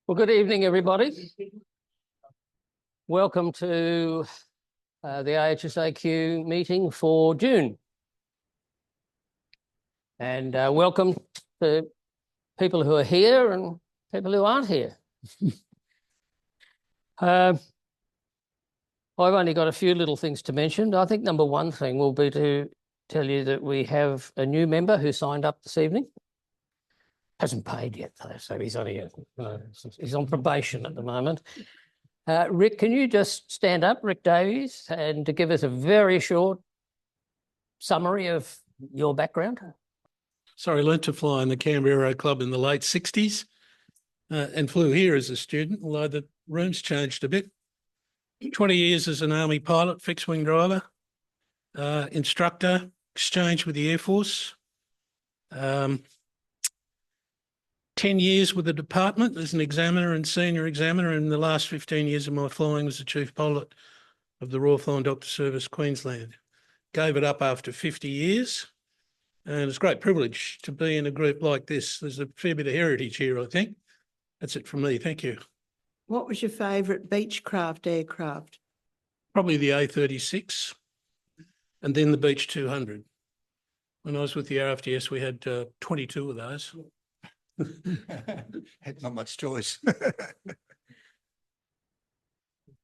Well, good evening, everybody. Welcome to the AHSA meeting for June. And welcome to people who are here and people who aren't here. I've only got a few little things to mention. I think number one thing will be to tell you that we have a new member who signed up this evening. Hasn't paid yet, though, so he's on probation at the moment. Rick, can you just stand up, Rick Davies, and to give us a very short summary of your background? Sorry, I learnt to fly in the Canberra Aero Club in the late 60s and flew here as a student, although the room's changed a bit. 20 years as an Army pilot, fixed-wing driver, instructor, exchange with the Air Force. 10 years with the department as an examiner and senior examiner, and the last 15 years of my flying was the chief pilot of the Royal Flying Doctor Service, Queensland. Gave it up after 50 years, and it's a great privilege to be in a group like this. There's a fair bit of heritage here, I think. That's it from me. Thank you. What was your favourite Beechcraft aircraft? Probably the A36 and then the Beech 200. When I was with the RFDS, we had 22 of those. Had not much choice.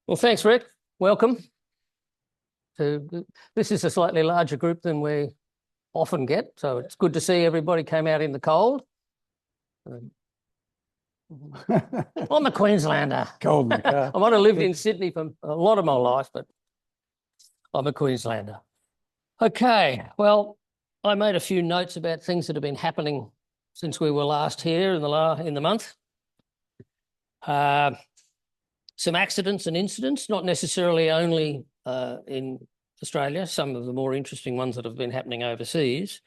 Well, thanks, Rick. Welcome. This is a slightly larger group than we often get, so it's good to see everybody came out in the cold. I'm a Queenslander. Cold in the car. I might have lived in Sydney for a lot of my life, but I'm a Queenslander. Okay, well, I made a few notes about things that have been happening since we were last here in the month. Some accidents and incidents, not necessarily only in Australia, some of the more interesting ones that have been happening overseas.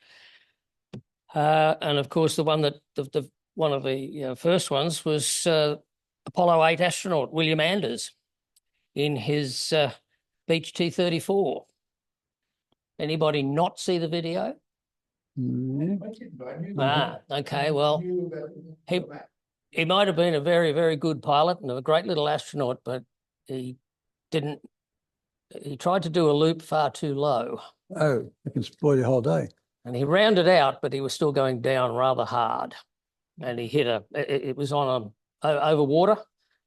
And of course, the one that one of the first ones was Apollo 8 astronaut William Anders in his Beech T-34. Anybody not see the video? Okay, well, he might have been a very, very good pilot and a great little astronaut, but he tried to do a loop far too low. Oh, it can spoil your whole day. And he rounded out, but he was still going down rather hard. And he hit it was on over water,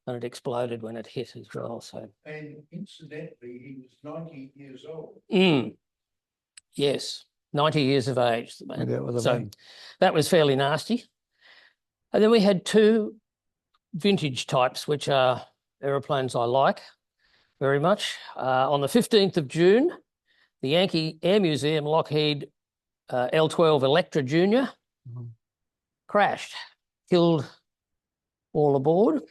and it exploded when it hit as well. So. And incidentally, he was 90 years old. Yes. 90 years of age. So that was fairly nasty. And then we had two vintage types, which are aeroplanes I like very much. On the 15th of June, the Yankee Air Museum Lockheed L-12 Electra Jr. crashed, killed all aboard.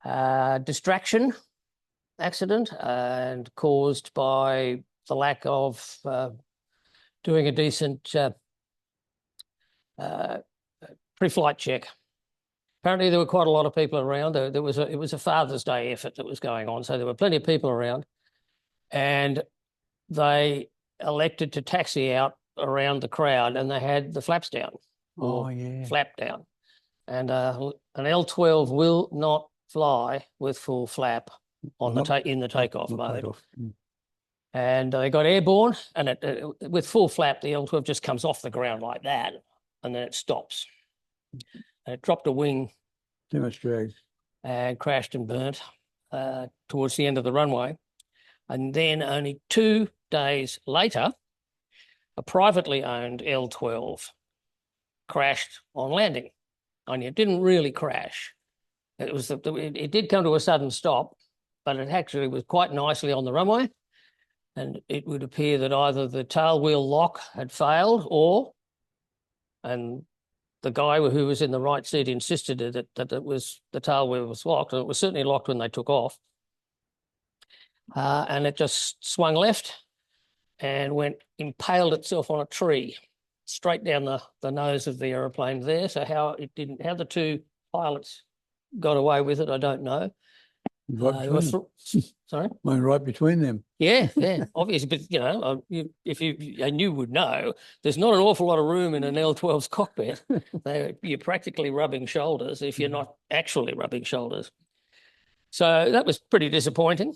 Distraction accident and caused by the lack of doing a decent pre-flight check. Apparently, there were quite a lot of people around. It was a Father's Day effort that was going on, so there were plenty of people around, and they elected to taxi out around the crowd, and they had the flaps down, flap down, and an L-12 will not fly with full flap on in the takeoff mode. And they got airborne, and with full flap, the L-12 just comes off the ground like that, and then it stops. And it dropped a wing. Too much drag. And crashed and burnt towards the end of the runway. And then only 2 days later, a privately owned L-12 crashed on landing. And it didn't really crash. It did come to a sudden stop, but it actually was quite nicely on the runway. And it would appear that either the tail wheel lock had failed and the guy who was in the right seat insisted that the tail wheel was locked, and it was certainly locked when they took off. And it just swung left and impaled itself on a tree straight down the nose of the aeroplane there. So how the two pilots got away with it, I don't know. Right There were between them. sorry. Mine right between them. Yeah, obviously, but you know, if you and you would know, there's not an awful lot of room in an L12's cockpit. You're practically rubbing shoulders if you're not actually rubbing shoulders. So that was pretty disappointing.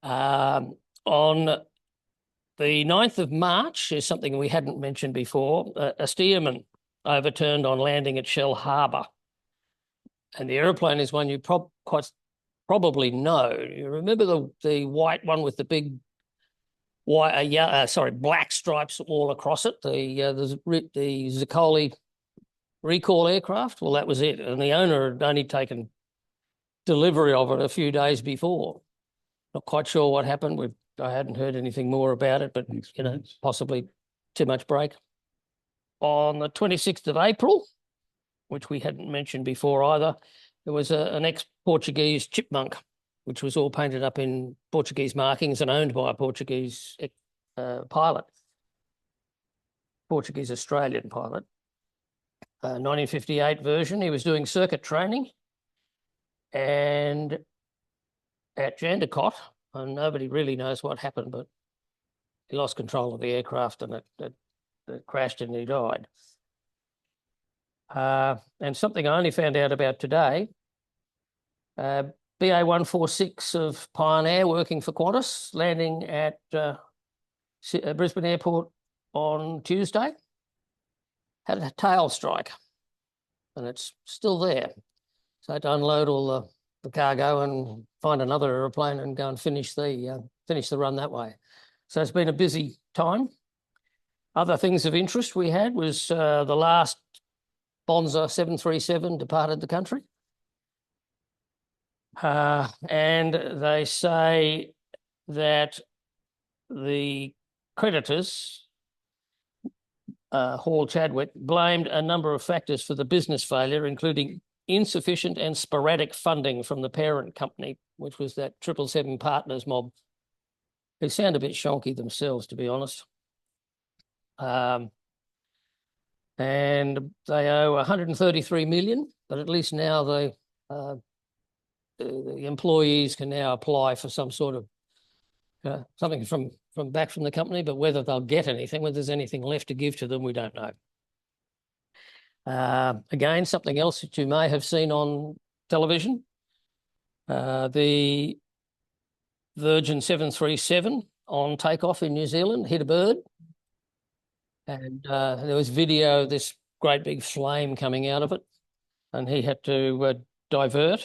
On the 9th of March is something we hadn't mentioned before. A steerman overturned on landing at Shell Harbour, and the aeroplane is one you quite probably know. You remember the white one with the big black stripes all across it, the Zicoli recall aircraft? Well, that was it. And the owner had only taken delivery of it a few days before. Not quite sure what happened. I hadn't heard anything more about it, but, you know, possibly too much break. On the 26th of April, which we hadn't mentioned before either, there was an ex-Portuguese chipmunk, which was all painted up in Portuguese markings and owned by a Portuguese pilot, Portuguese-Australian pilot. 1958 version. He was doing circuit training and at Jandakot, and nobody really knows what happened, but he lost control of the aircraft and it crashed and he died. And something I only found out about today, BA-146 of Pioneer working for Qantas, landing at Brisbane Airport on Tuesday, had a tail strike and it's still there. So I had to unload all the cargo and find another aeroplane and go and finish the run that way. So it's been a busy time. Other things of interest we had was the last Bonza 737 departed the country. And they say that the creditors, Hall Chadwick, blamed a number of factors for the business failure, including insufficient and sporadic funding from the parent company, which was that 777 Partners mob, who sound a bit shonky themselves, to be honest. And they owe 133 million, but at least now the employees can now apply for some sort of something from back from the company, but whether they'll get anything, whether there's anything left to give to them, we don't know. Again, something else that you may have seen on television, the Virgin 737 on takeoff in New Zealand hit a bird, and there was video of this great big flame coming out of it, and he had to divert.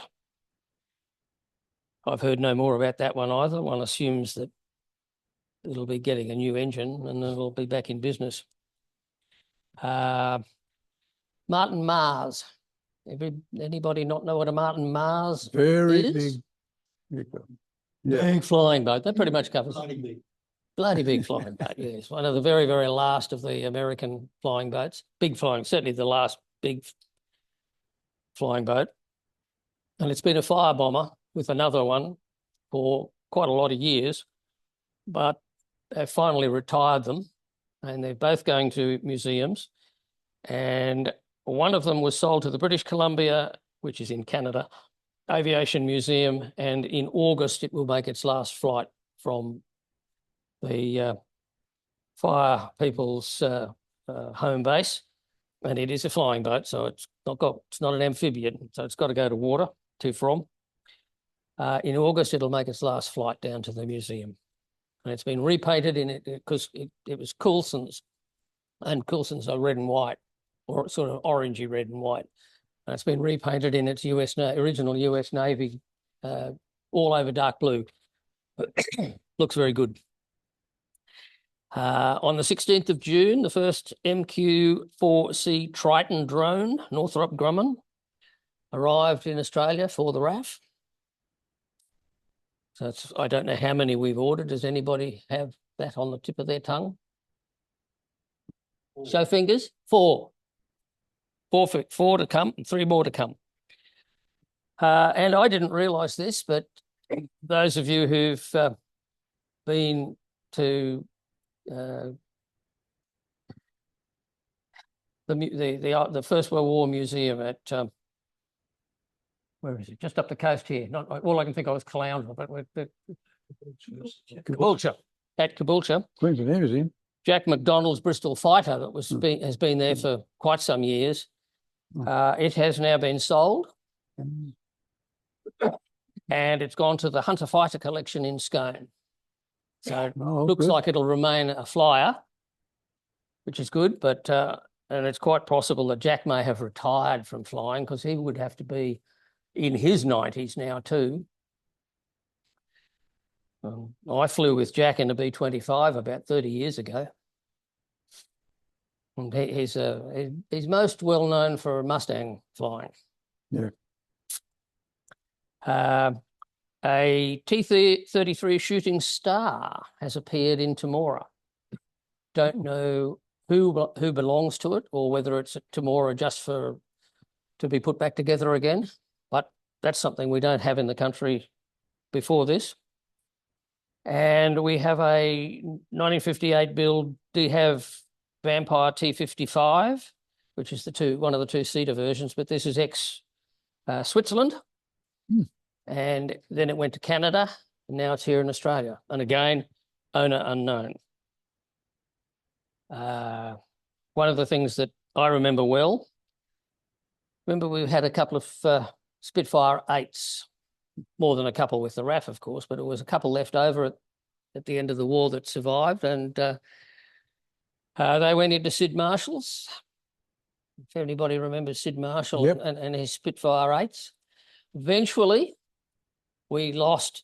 I've heard no more about that one either. One assumes that it'll be getting a new engine and it'll be back in business. Martin Mars. Anybody not know what a Martin Mars Very is? big. Yeah. Big flying boat. That pretty much covers it. Bloody big flying boat, yes. One of the very, very last of the American flying boats. Big flying, certainly the last big flying boat. And it's been a fire bomber with another one for quite a lot of years, but they've finally retired them and they're both going to museums. And one of them was sold to the British Columbia, which is in Canada, Aviation Museum, and in August it will make its last flight from the fire people's home base, and it is a flying boat, so it's not an amphibian, so it's got to go to water to from. In August it'll make its last flight down to the museum, and it's been repainted in it because it was Coulson's, and Coulson's are red and white, or sort of orangey red and white. And it's been repainted in its original US Navy, all over dark blue. Looks very good. On the 16th of June, the first MQ-4C Triton drone, Northrop Grumman, arrived in Australia for the RAF. So I don't know how many we've ordered. Does anybody have that on the tip of their tongue? Show fingers. Four to come, and 3 more to come. And I didn't realise this, but those of you who've been to the First World War Museum at where is it? Just up the coast here. Not all I can think of is Caloundra, but Caboolture. At Caboolture, Queensland Imaging. Jack McDonald's Bristol fighter that has been there for quite some years. It has now been sold, and it's gone to the Hunter Fighter collection in Scone. So it looks like it'll remain a flyer, which is good, but and it's quite possible that Jack may have retired from flying because he would have to be in his 90s now too. I flew with Jack in a B-25 about 30 years ago. And he's most well known for Mustang flying. Yeah. A T-33 Shooting Star has appeared in Temora. Don't know who belongs to it or whether it's at Temora just to be put back together again, but that's something we don't have in the country before this. And we have a 1958 build De Hav Vampire T-55, which is one of the two-seater versions, but this is ex-Switzerland. And then it went to Canada, and now it's here in Australia. And again, owner unknown. One of the things that I remember well, we had a couple of Spitfire 8s, more than a couple with the RAF, of course, but it was a couple left over at the end of the war that survived, and they went into Sid Marshall's. If anybody remembers Sid Marshall and his Spitfire 8s. Eventually, we lost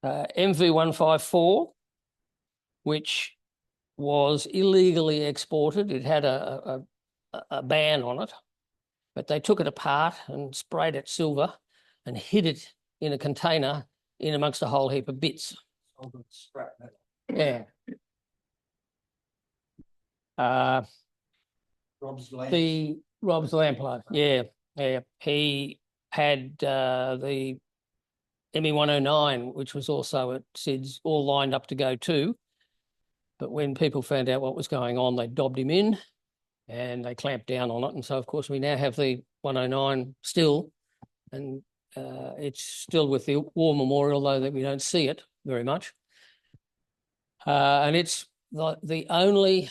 MV-154, which was illegally exported. It had a ban on it, but they took it apart and sprayed it silver and hid it in a container in amongst a whole heap of bits. Yeah. Rob's Lamplighter. Yeah. He had the ME-109, which was also at Sid's, all lined up to go too. But when people found out what was going on, they dobbed him in and they clamped down on it. And so, of course, we now have the 109 still, and it's still with the War Memorial, though that we don't see it very much. And it's the only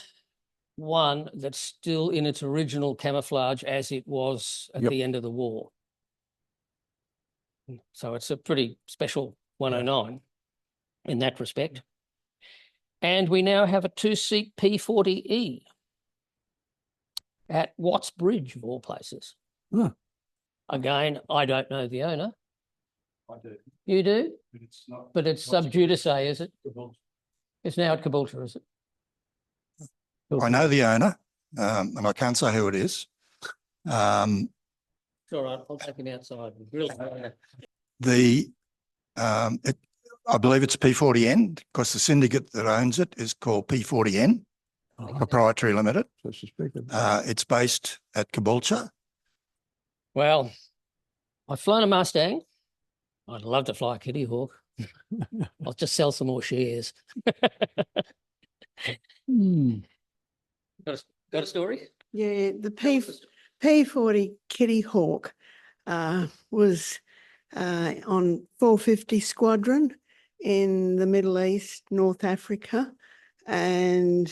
one that's still in its original camouflage as it was at the end of the war. So it's a pretty special 109 in that respect. And we now have a two-seat P40E at Watts Bridge, of all places. Again, I don't know the owner. I do. You do? But it's not. But it's sub judice, is it? It's now at Caboolture, is it? I know the owner, and I can't say who it is. It's all right. I'll take him outside. I believe it's P40N because the syndicate that owns it is called P40N, Proprietary Limited. So suspected. It's based at Caboolture. Well, I've flown a Mustang. I'd love to fly a Kitty Hawk. I'll just sell some more shares. Got a story? Yeah, the P40 Kitty Hawk was on 450 Squadron in the Middle East, North Africa, and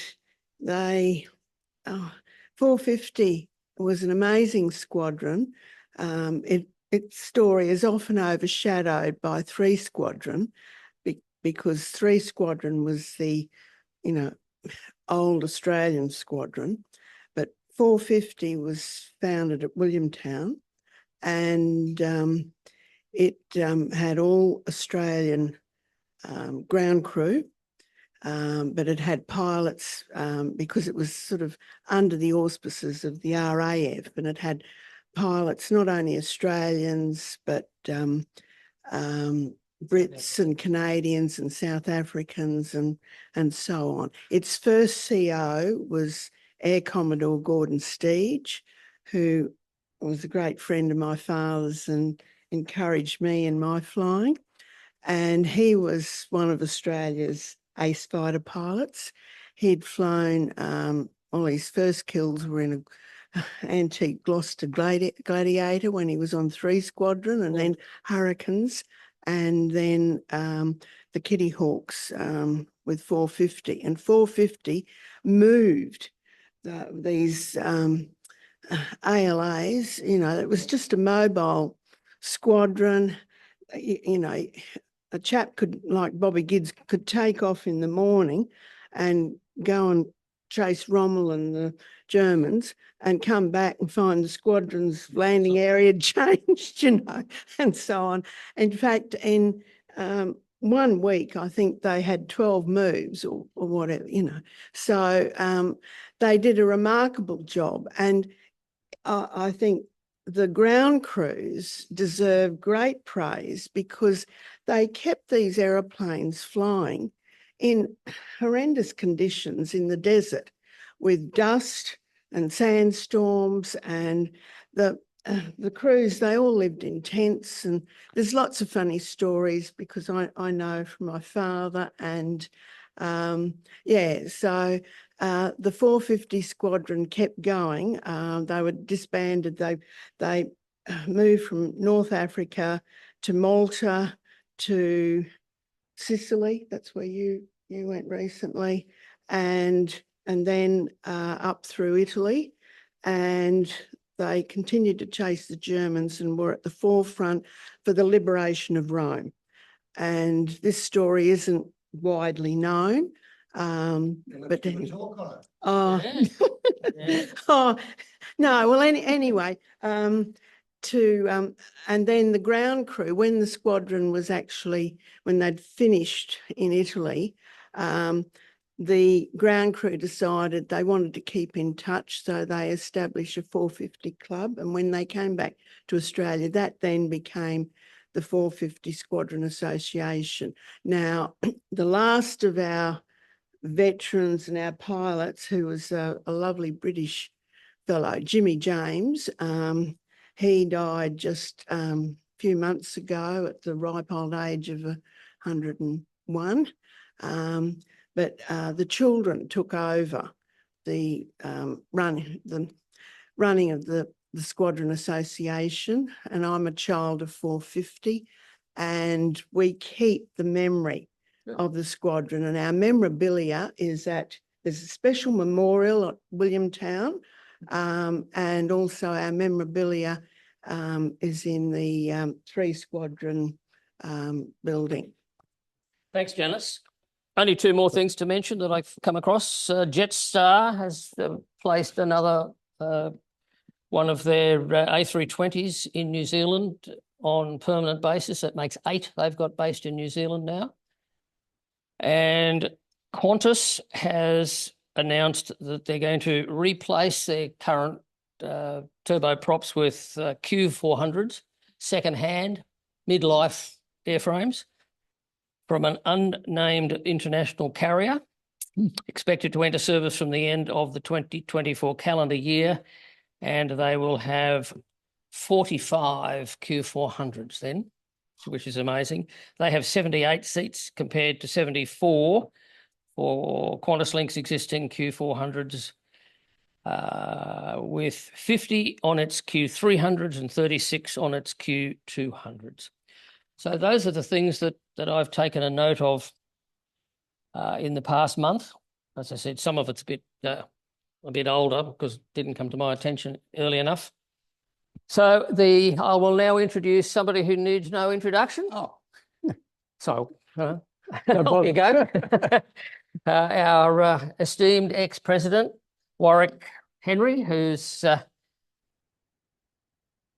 450 was an amazing squadron. Its story is often overshadowed by 3 Squadron because 3 Squadron was the, old Australian squadron, but 450 was founded at Williamtown, and it had all Australian ground crew, but it had pilots because it was sort of under the auspices of the RAF, and it had pilots, not only Australians, but Brits and Canadians and South Africans and so on. Its first CO was Air Commodore Gordon Steege, who was a great friend of my father's and encouraged me in my flying. And he was one of Australia's ace fighter pilots. He'd flown, all his first kills were in antique Gloucester Gladiator when he was on 3 Squadron, and then Hurricanes, and then the Kitty Hawks with 450. And 450 moved these ALAs, you know, it was just a mobile squadron. You know, a chap could, like Bobby Gidds, could take off in the morning and go and chase Rommel and the Germans and come back and find the squadron's landing area changed, you know, and so on. In fact, in 1 week, I think they had 12 moves or whatever, you know. So they did a remarkable job. And I think the ground crews deserve great praise because they kept these aeroplanes flying in horrendous conditions in the desert with dust and sandstorms, and the crews, they all lived in tents, and there's lots of funny stories because I know from my father. And yeah, so the 450 Squadron kept going. They were disbanded. They moved from North Africa to Malta to Sicily. That's where you went recently, and then up through Italy, and they continued to chase the Germans and were at the forefront for the liberation of Rome. And this story isn't widely known. But oh, oh no, well, anyway, and then the ground crew, when the squadron was actually, when they'd finished in Italy, the ground crew decided they wanted to keep in touch, so they established a 450 club. And when they came back to Australia, that then became the 450 Squadron Association. Now, the last of our veterans and our pilots, who was a lovely British fellow, Jimmy James, he died just a few months ago at the ripe old age of 101. But the children took over the running of the Squadron Association, and I'm a child of 450, and we keep the memory of the squadron, and our memorabilia is at, there's a special memorial at Williamtown, and also our memorabilia is in the 3 Squadron building. Thanks, Janice. Only 2 more things to mention that I've come across. Jetstar has placed another one of their A320s in New Zealand on permanent basis. That makes 8 they've got based in New Zealand now. And Qantas has announced that they're going to replace their current turboprops with Q400s, second-hand, midlife airframes from an unnamed international carrier, expected to enter service from the end of the 2024 calendar year, and they will have 45 Q400s then, which is amazing. They have 78 seats compared to 74 for QantasLink's existing Q400s, with 50 on its Q300s and 36 on its Q200s. So those are the things that I've taken a note of in the past month. As I said, some of it's a bit older because it didn't come to my attention early enough. So I will now introduce somebody who needs no introduction. Oh. So off you go. Our esteemed ex-president, Warwick Henry, who's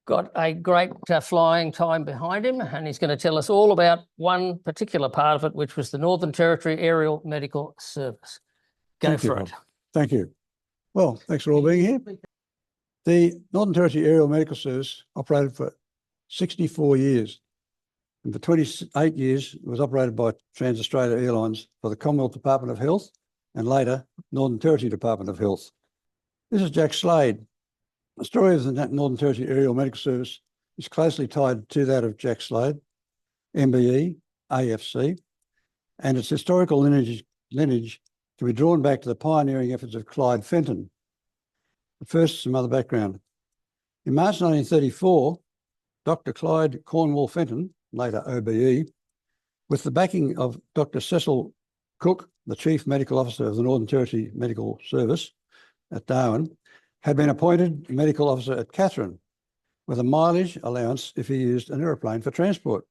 got a great flying time behind him, and he's going to tell us all about one particular part of it, which was the Northern Territory Aerial Medical Service. Go for it. Thank you. Well, thanks for all being here. The Northern Territory Aerial Medical Service operated for 64 years. And for 28 years, it was operated by Trans-Australia Airlines for the Commonwealth Department of Health and later Northern Territory Department of Health. This is Jack Slade. The story of the Northern Territory Aerial Medical Service is closely tied to that of Jack Slade, MBE, AFC, and its historical lineage can be drawn back to the pioneering efforts of Clyde Fenton. But first, some other background. In March 1934, Dr. Clyde Cornwall Fenton, later OBE, with the backing of Dr. Cecil Cook, the Chief Medical Officer of the Northern Territory Medical Service at Darwin, had been appointed medical officer at Katherine with a mileage allowance if he used an aeroplane for transport.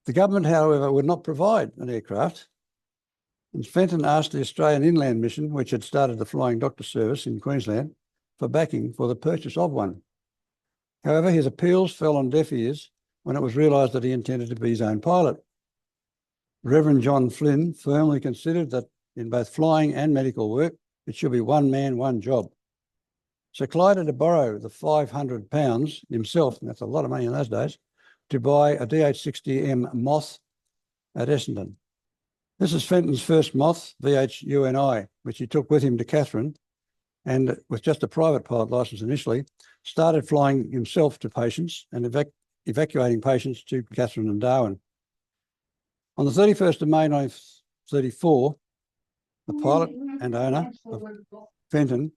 The government, however, would not provide an aircraft, and Fenton asked the Australian Inland Mission, which had started the Flying Doctor Service in Queensland, for backing for the purchase of one. However, his appeals fell on deaf ears when it was realised that he intended to be his own pilot. Reverend John Flynn firmly considered that in both flying and medical work, it should be one man, one job. So Clyde had to borrow the £500 himself, and that's a lot of money in those days, to buy a DH-60M Moth at Essendon. This is Fenton's first Moth, VHUNI, which he took with him to Katherine, and with just a private pilot licence initially, started flying himself to patients and evacuating patients to Katherine and Darwin. On the 31st of May 1934, the pilot and owner of Fenton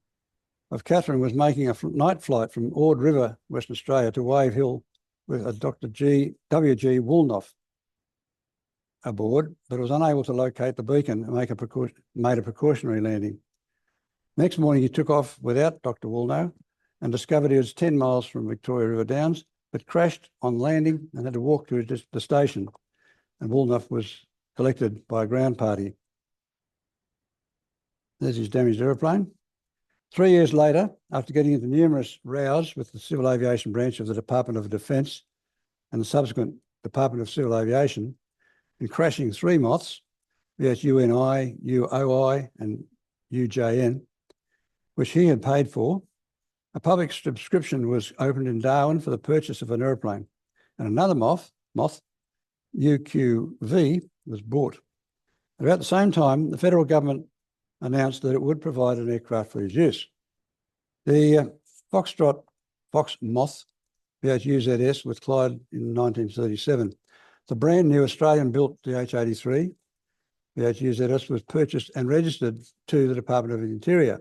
of Katherine was making a night flight from Ord River, Western Australia, to Wave Hill with a Dr. W.G. Woolnough aboard, but was unable to locate the beacon and made a precautionary landing. Next morning, he took off without Dr. Woolnough and discovered he was 10 miles from Victoria River Downs, but crashed on landing and had to walk to the station. And Woolnough was collected by a ground party. There's his damaged aeroplane. 3 years later, after getting into numerous rows with the Civil Aviation branch of the Department of Defence and the subsequent Department of Civil Aviation, and crashing 3 Moths, VHUNI, UOI and UJN, which he had paid for, a public subscription was opened in Darwin for the purchase of an aeroplane, and another Moth, UQV, was bought. At about the same time, the federal government announced that it would provide an aircraft for his use. The Fox Moth VHUZS with Clyde in 1937. The brand new Australian-built DH-83 VHUZS was purchased and registered to the Department of the Interior.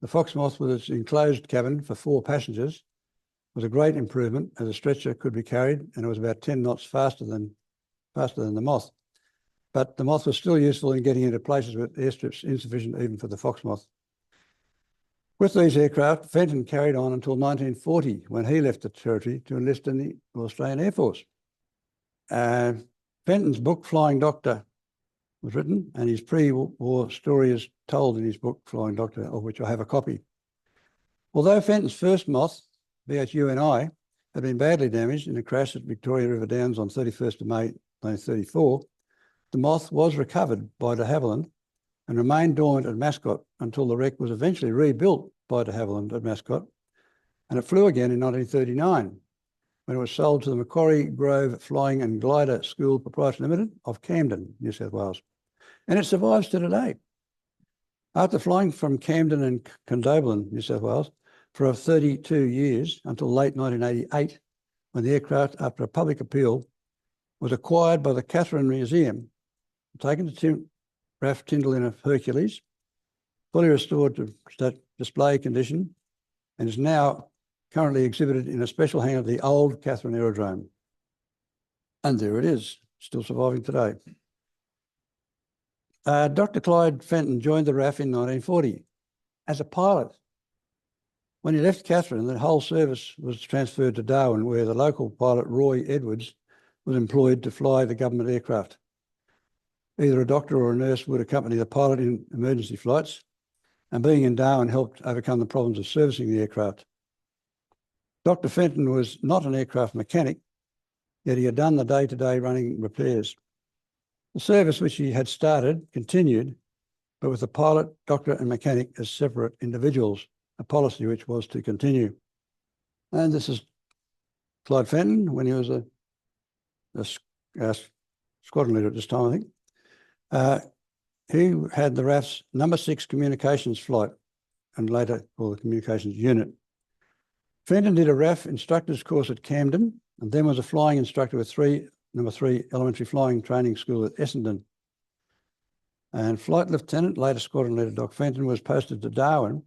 The Fox Moth with its enclosed cabin for 4 passengers was a great improvement as a stretcher could be carried, and it was about 10 knots faster than the Moth. But the Moth was still useful in getting into places with airstrips insufficient even for the Fox Moth. With these aircraft, Fenton carried on until 1940, when he left the Territory to enlist in the Australian Air Force. Fenton's book, Flying Doctor, was written, and his pre-war story is told in his book, Flying Doctor, of which I have a copy. Although Fenton's first Moth, VHUNI, had been badly damaged in a crash at Victoria River Downs on 31st of May 1934, the Moth was recovered by de Havilland and remained dormant at Mascot until the wreck was eventually rebuilt by de Havilland at Mascot, and it flew again in 1939, when it was sold to the Macquarie Grove Flying and Glider School Proprietary Limited of Camden, New South Wales. And it survives to today. After flying from Camden and Condobolin, New South Wales, for 32 years until late 1988, when the aircraft, after a public appeal, was acquired by the Katherine Museum, taken to RAF Tyndall of Hercules, fully restored to display condition, and is now currently exhibited in a special hangar at the old Katherine Aerodrome. And there it is, still surviving today. Dr. Clyde Fenton joined the RAF in 1940 as a pilot. When he left Katherine, the whole service was transferred to Darwin, where the local pilot, Roy Edwards, was employed to fly the government aircraft. Either a doctor or a nurse would accompany the pilot in emergency flights, and being in Darwin helped overcome the problems of servicing the aircraft. Dr. Fenton was not an aircraft mechanic, yet he had done the day-to-day running repairs. The service which he had started continued, but with the pilot, doctor and mechanic as separate individuals, a policy which was to continue. And this is Clyde Fenton when he was a squadron leader at this time, I think. He had the RAF's number 6 communications flight and later called the communications unit. Fenton did a RAF instructor's course at Camden and then was a flying instructor with number 3 Elementary Flying Training School at Essendon. And Flight Lieutenant, later Squadron Leader Doc Fenton, was posted to Darwin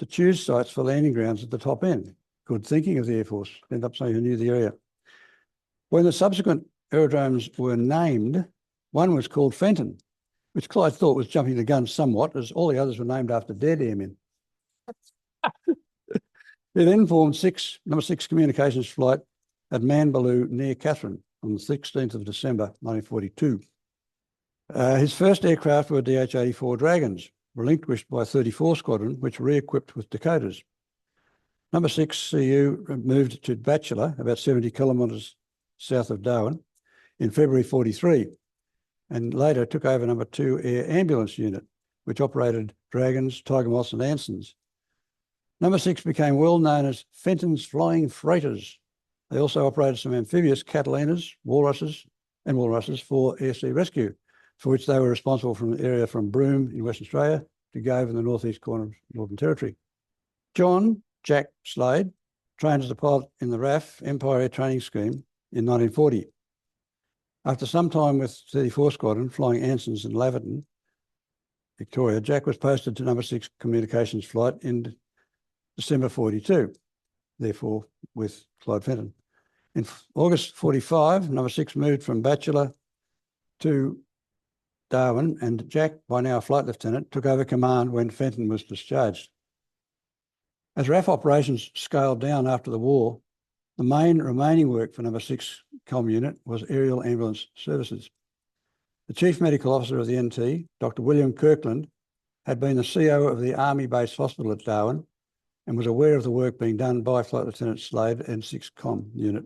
to choose sites for landing grounds at the top end. Good thinking of the Air Force. End up saying who knew the area. When the subsequent aerodromes were named, one was called Fenton, which Clyde thought was jumping the gun somewhat, as all the others were named after dead airmen. He then formed number 6 communications flight at Manbaloo near Katherine on the 16th of December 1942. His first aircraft were DH-84 Dragons, relinquished by 34 Squadron, which re-equipped with Dakotas. Number 6 CU moved to Batchelor, about 70 kilometres south of Darwin, in February 43, and later took over number 2 Air Ambulance Unit, which operated Dragons, Tiger Moths and Ansons. Number 6 became well known as Fenton's Flying Freighters. They also operated some amphibious Catalinas, walruses for air-sea rescue, for which they were responsible from the area from Broome in Western Australia to Gove in the northeast corner of Northern Territory. John Jack Slade trained as a pilot in the RAF Empire Air Training Scheme in 1940. After some time with 34 Squadron flying Ansons in Laverton, Victoria, Jack was posted to number 6 communications flight in December 42, therefore with Clyde Fenton. In August 45, number 6 moved from Batchelor to Darwin, and Jack, by now a flight lieutenant, took over command when Fenton was discharged. As RAF operations scaled down after the war, the main remaining work for number 6 comm unit was aerial ambulance services. The Chief Medical Officer of the NT, Dr. William Kirkland, had been the CO of the Army Base Hospital at Darwin and was aware of the work being done by Flight Lieutenant Slade and 6 comm unit.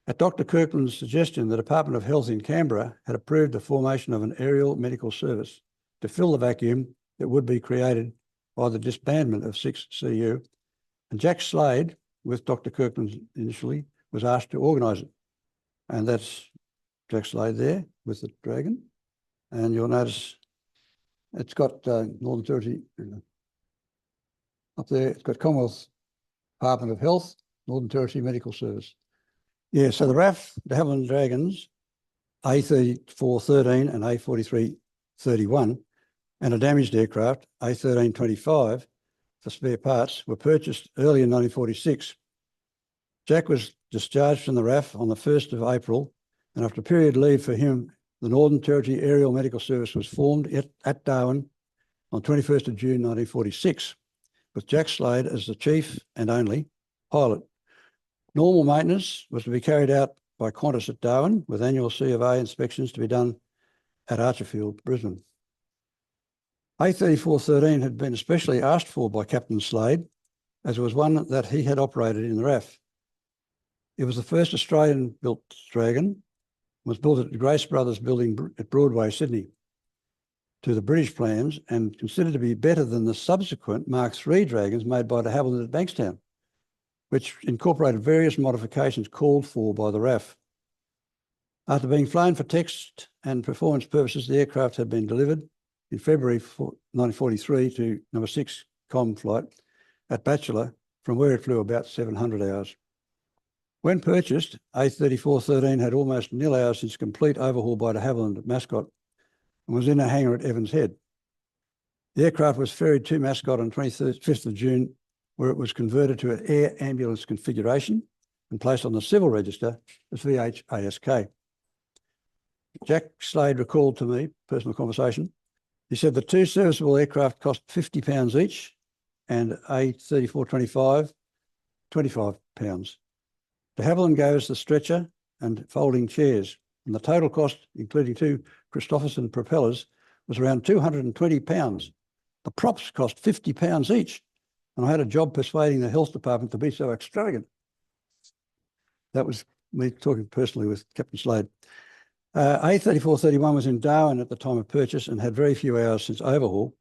At Dr. Kirkland's suggestion, the Department of Health in Canberra had approved the formation of an aerial medical service to fill the vacuum that would be created by the disbandment of 6 CU, and Jack Slade, with Dr. Kirkland initially, was asked to organise it. And that's Jack Slade there with the Dragon. And you'll notice it's got Northern Territory up there. It's got Commonwealth Department of Health, Northern Territory Medical Service. Yeah, so the RAF, de Havilland Dragons, A3413 and A4331, and a damaged aircraft, A1325, for spare parts, were purchased early in 1946. Jack was discharged from the RAF on the 1st of April, and after a period of leave for him, the Northern Territory Aerial Medical Service was formed at Darwin on 21st of June 1946, with Jack Slade as the chief and only pilot. Normal maintenance was to be carried out by Qantas at Darwin, with annual C of A inspections to be done at Archerfield, Brisbane. A3413 had been especially asked for by Captain Slade, as it was one that he had operated in the RAF. It was the first Australian-built Dragon, was built at the Grace Brothers building at Broadway, Sydney, to the British plans, and considered to be better than the subsequent Mark III Dragons made by de Havilland at Bankstown, which incorporated various modifications called for by the RAF. After being flown for text and performance purposes, the aircraft had been delivered in February 1943 to number 6 comm flight at Batchelor, from where it flew about 700 hours. When purchased, A3413 had almost nil hours since complete overhaul by de Havilland at Mascot and was in a hangar at Evans Head. The aircraft was ferried to Mascot on 25th of June, where it was converted to an air ambulance configuration and placed on the civil register as VHASK. Jack Slade recalled to me, personal conversation, he said the 2 serviceable aircraft cost £50 each and A3425, £25. De Havilland gave us the stretcher and folding chairs, and the total cost, including 2 Christopherson propellers, was around £220. The props cost £50 each, and I had a job persuading the health department to be so extravagant. That was me talking personally with Captain Slade. A3431 was in Darwin at the time of purchase and had very few hours since overhaul.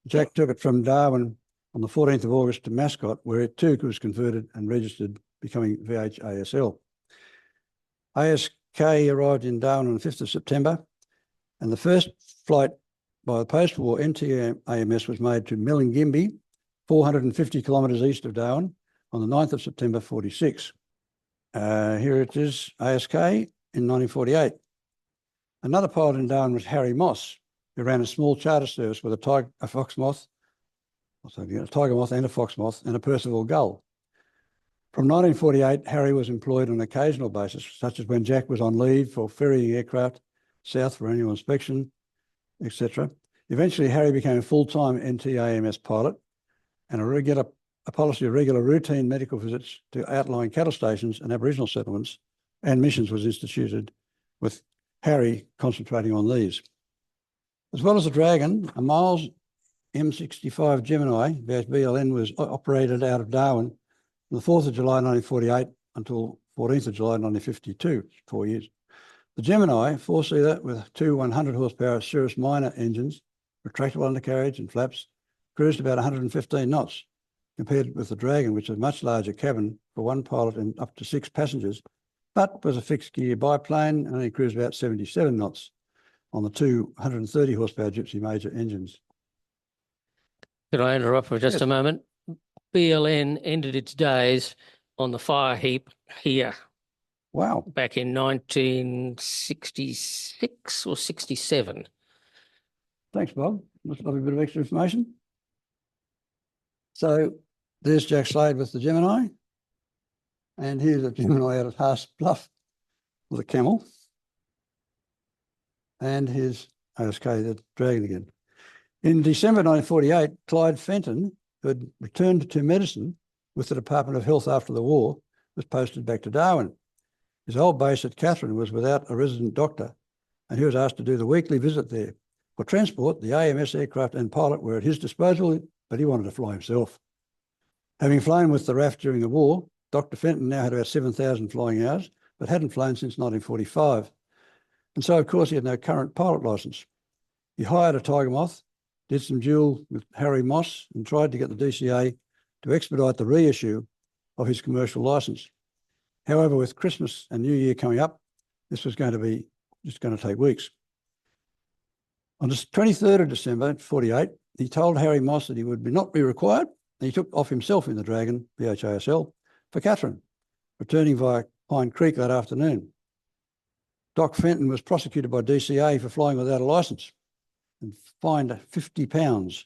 Jack took it from Darwin on the 14th of August to Mascot, where it too was converted and registered, becoming VHASL. ASK arrived in Darwin on the 5th of September, and the first flight by the post-war NTAMS was made to Millingimby, 450 kilometres east of Darwin, on the 9th of September 46. Here it is, ASK in 1948. Another pilot in Darwin was Harry Moss, who ran a small charter service with a Foxmoth So a tiger moth and a fox moth and a Percival gull. From 1948, Harry was employed on an occasional basis, such as when Jack was on leave for ferrying aircraft south for annual inspection, etc. Eventually, Harry became a full-time NTAMS pilot, and a policy of regular routine medical visits to outlying cattle stations and Aboriginal settlements and missions was instituted, with Harry concentrating on these. As well as the Dragon, a Miles M65 Gemini, BLN, was operated out of Darwin from the 4th of July 1948 until 14th of July 1952, 4 years. The Gemini, four-seater with two 100 horsepower Cirrus Minor engines, retractable undercarriage and flaps, cruised about 115 knots, compared with the Dragon, which is a much larger cabin for one pilot and up to 6 passengers, but was a fixed gear biplane and only cruised about 77 knots on the two 130 horsepower Gypsy Major engines. Could I interrupt for just Yes. a moment? BLN ended its days on the fire heap here Wow. back in 1966 or 67. Thanks, Bob. That's a lovely bit of extra information. So there's Jack Slade with the Gemini. And here's a Gemini out at Haas Bluff with a camel. And here's ASK, the Dragon again. In December 1948, Clyde Fenton, who had returned to medicine with the Department of Health after the war, was posted back to Darwin. His old base at Katherine was without a resident doctor, and he was asked to do the weekly visit there. For transport, the AMS aircraft and pilot were at his disposal, but he wanted to fly himself. Having flown with the RAF during the war, Dr. Fenton now had about 7,000 flying hours, but hadn't flown since 1945. And so, of course, he had no current pilot licence. He hired a Tiger Moth, did some duel with Harry Moss, and tried to get the DCA to expedite the reissue of his commercial licence. However, with Christmas and New Year coming up, this was going to be just going to take weeks. On the 23rd of December 1948, he told Harry Moss that he would not be required, and he took off himself in the Dragon, AHSA, for Katherine, returning via Pine Creek that afternoon. Doc Fenton was prosecuted by DCA for flying without a licence and fined £50.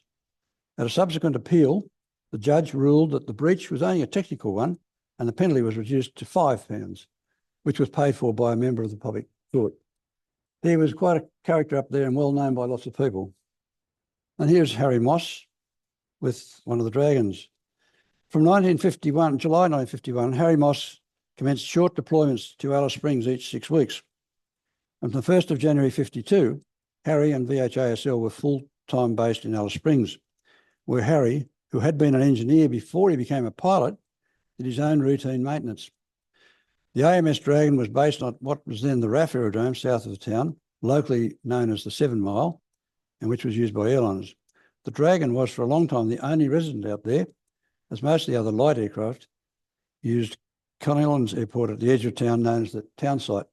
At a subsequent appeal, the judge ruled that the breach was only a technical one and the penalty was reduced to £5, which was paid for by a member of the public court. He was quite a character up there and well known by lots of people. And here's Harry Moss with one of the Dragons. From July 1951, Harry Moss commenced short deployments to Alice Springs each 6 weeks. And from the 1st of January 52, Harry and VHASL were full-time based in Alice Springs, where Harry, who had been an engineer before he became a pilot, did his own routine maintenance. The AMS Dragon was based on what was then the RAF aerodrome south of the town, locally known as the 7 Mile, and which was used by airliners. The Dragon was for a long time the only resident out there, as most of the other light aircraft used Connellan's Airport at the edge of town, known as the town site.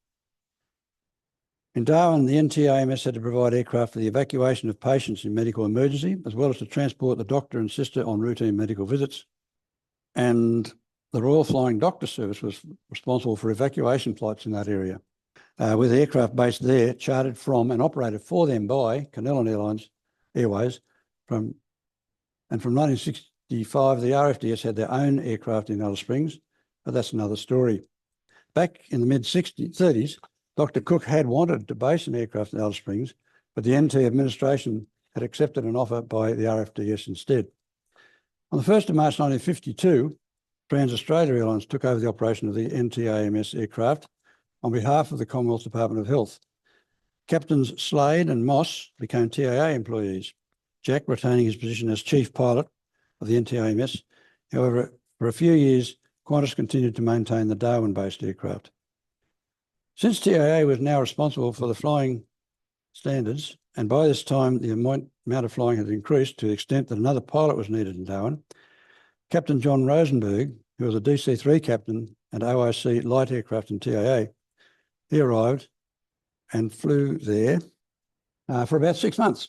In Darwin, the NTAMS had to provide aircraft for the evacuation of patients in medical emergency, as well as to transport the doctor and sister on routine medical visits. And the Royal Flying Doctor Service was responsible for evacuation flights in that area, with aircraft based there chartered from and operated for them by Connellan Airways. From 1965, the RFDS had their own aircraft in Alice Springs, but that's another story. Back in the mid-30s, Dr. Cook had wanted to base an aircraft in Alice Springs, but the NT administration had accepted an offer by the RFDS instead. On the 1st of March 1952, Trans-Australia Airlines took over the operation of the NTAMS aircraft on behalf of the Commonwealth Department of Health. Captains Slade and Moss became TAA employees, Jack retaining his position as chief pilot of the NTAMS. However, for a few years, Qantas continued to maintain the Darwin-based aircraft. Since TAA was now responsible for the flying standards, and by this time the amount of flying had increased to the extent that another pilot was needed in Darwin, Captain John Rosenberg, who was a DC-3 captain and OIC light aircraft in TAA, he arrived and flew there for about 6 months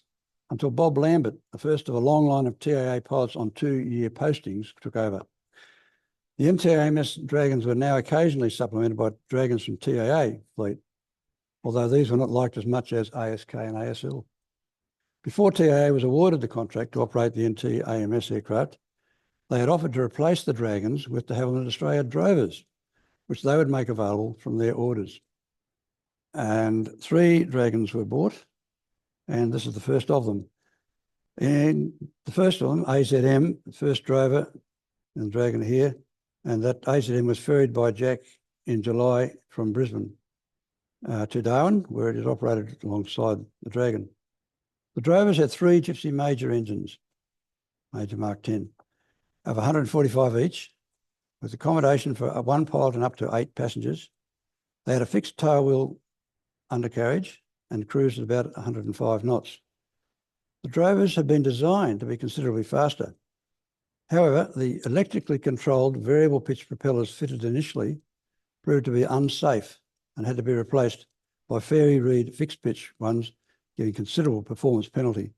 until Bob Lambert, the first of a long line of TAA pilots on 2-year postings, took over. The NTAMS Dragons were now occasionally supplemented by Dragons from TAA fleet, although these were not liked as much as ASK and ASL. Before TAA was awarded the contract to operate the NT-AMS aircraft, they had offered to replace the Dragons with de Havilland Australia Drovers, which they would make available from their orders. And 3 Dragons were bought, and this is the first of them. And the first of them, AZM, the first drover, and the Dragon here, and that AZM was ferried by Jack in July from Brisbane to Darwin, where it is operated alongside the Dragon. The Drovers had 3 Gypsy Major engines, Major Mark 10, of 145 each, with accommodation for 1 pilot and up to 8 passengers. They had a fixed tail wheel undercarriage and cruised at about 105 knots. The Drovers had been designed to be considerably faster. However, the electrically controlled variable pitch propellers fitted initially proved to be unsafe and had to be replaced by Fairy Reed fixed pitch ones, giving considerable performance penalty.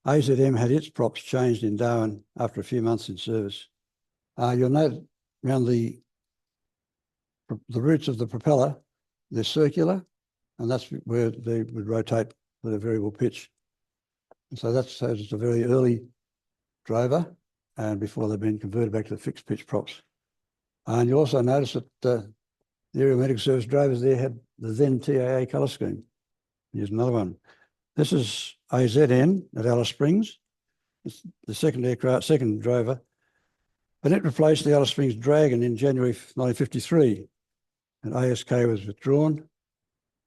AZM had its props changed in Darwin after a few months in service. You'll note around the roots of the propeller, they're circular, and that's where they would rotate with a variable pitch. And so that's it's a very early drover, and before they've been converted back to the fixed pitch props. And you also notice that the Aerial Medical Service drovers there had the then TAA colour scheme. Here's another one. This is AZN at Alice Springs. It's the second drover, and it replaced the Alice Springs Dragon in January 1953. And ASK was withdrawn,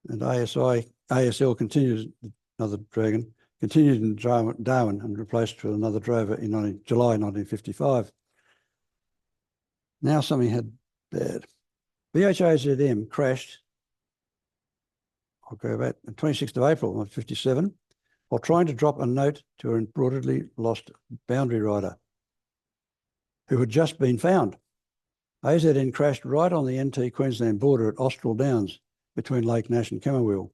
and ASL continued, another Dragon, continued in Darwin and replaced with another drover in July 1955. Now something had bad. BHAZM crashed, I'll go back, the 26th of April 1957, while trying to drop a note to a reportedly lost boundary rider who had just been found. AZN crashed right on the NT Queensland border at Austral Downs between Lake Nash and Camberwell.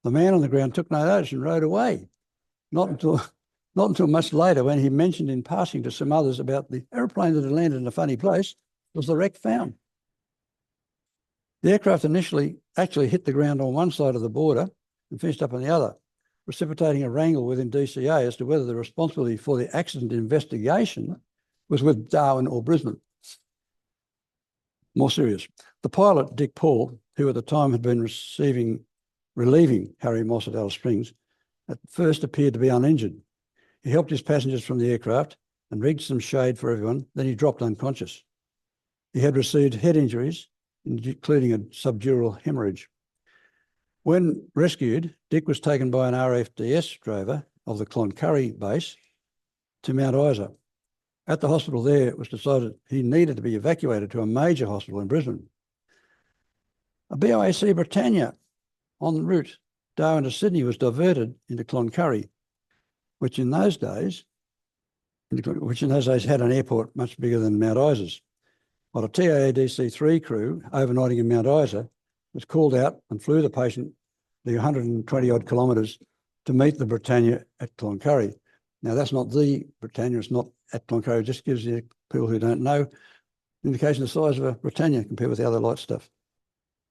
The man on the ground took no notice and rode away. Not until much later, when he mentioned in passing to some others about the aeroplane that had landed in a funny place, was the wreck found. The aircraft initially actually hit the ground on one side of the border and finished up on the other, precipitating a wrangle within DCA as to whether the responsibility for the accident investigation was with Darwin or Brisbane. More serious. The pilot, Dick Paul, who at the time had been relieving Harry Moss at Alice Springs, at first appeared to be uninjured. He helped his passengers from the aircraft and rigged some shade for everyone, then he dropped unconscious. He had received head injuries, including a subdural hemorrhage. When rescued, Dick was taken by an RFDS drover of the Cloncurry base to Mount Isa. At the hospital there, it was decided he needed to be evacuated to a major hospital in Brisbane. A BOAC Britannia en route Darwin to Sydney was diverted into Cloncurry, which in those days had an airport much bigger than Mount Isa's. While a TAA DC-3 crew overnighting in Mount Isa was called out and flew the patient the 120 odd kilometres to meet the Britannia at Cloncurry. Now that's not the Britannia, it's not at Cloncurry, it just gives you people who don't know indication of the size of a Britannia compared with the other light stuff.